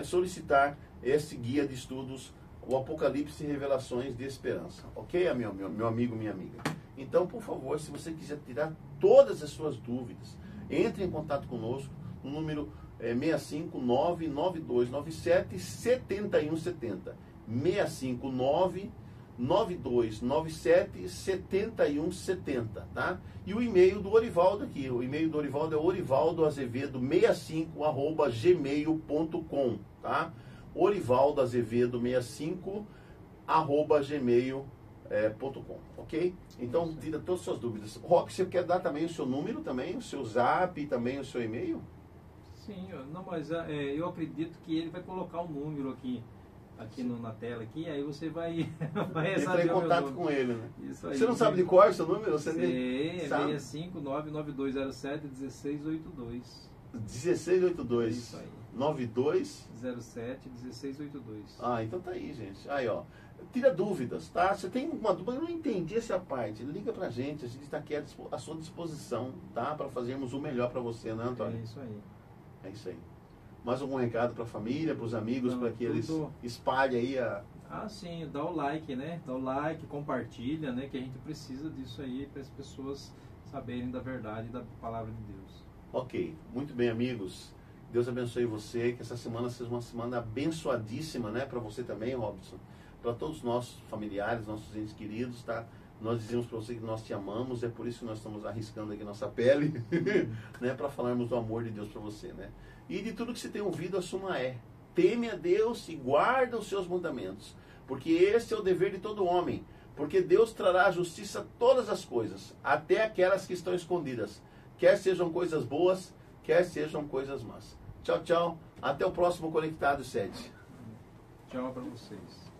solicitar esse guia de estudos, o Apocalipse e Revelações de Esperança. Ok, meu amigo, minha amiga? Então, por favor, se você quiser tirar todas as suas dúvidas, entre em contato conosco no número 659-9297-7170. 659-9297-7170, tá? E o e-mail do Orivaldo aqui. O e-mail do Orivaldo é orivaldoazevedo65@gmail.com, tá? orivaldoazevedo65@gmail.com, ok? Então, tira todas as suas dúvidas. Rock, você quer dar também o seu número também, o seu zap e também o seu e-mail? Sim, não, mas eu acredito que ele vai colocar o número aqui na tela aqui, aí você vai entrar em contato com ele, né? Isso aí. Você não sabe de cor o seu número? Você é 65992071682. 1682. Isso aí. 9207-1682. 1682. Então tá aí, gente. Aí, ó. Tira dúvidas, tá? Você tem uma dúvida, eu não entendi essa parte. Liga pra gente, a gente está aqui à sua disposição, tá? Para fazermos o melhor para você, né, Antônio? É isso aí. É isso aí. Mais algum recado para a família, para os amigos, para que eles espalhem aí a... sim, dá o like, né? Dá o like, compartilha, né? Que a gente precisa disso aí para as pessoas saberem da verdade da palavra de Deus. Ok, muito bem, amigos. Deus abençoe você, que essa semana seja uma semana abençoadíssima, né? Para você também, Robson. Para todos os nossos familiares, nossos entes queridos, tá? Nós dizemos para você que nós te amamos, é por isso que nós estamos arriscando aqui nossa pele, né? Para falarmos do amor de Deus para você, né? E de tudo que você tem ouvido, assuma teme a Deus e guarda os seus mandamentos, porque esse é o dever de todo homem, porque Deus trará à justiça todas as coisas, até aquelas que estão escondidas, quer sejam coisas boas, quer sejam coisas más. Tchau, tchau. Até o próximo Conectado 7. Tchau para vocês.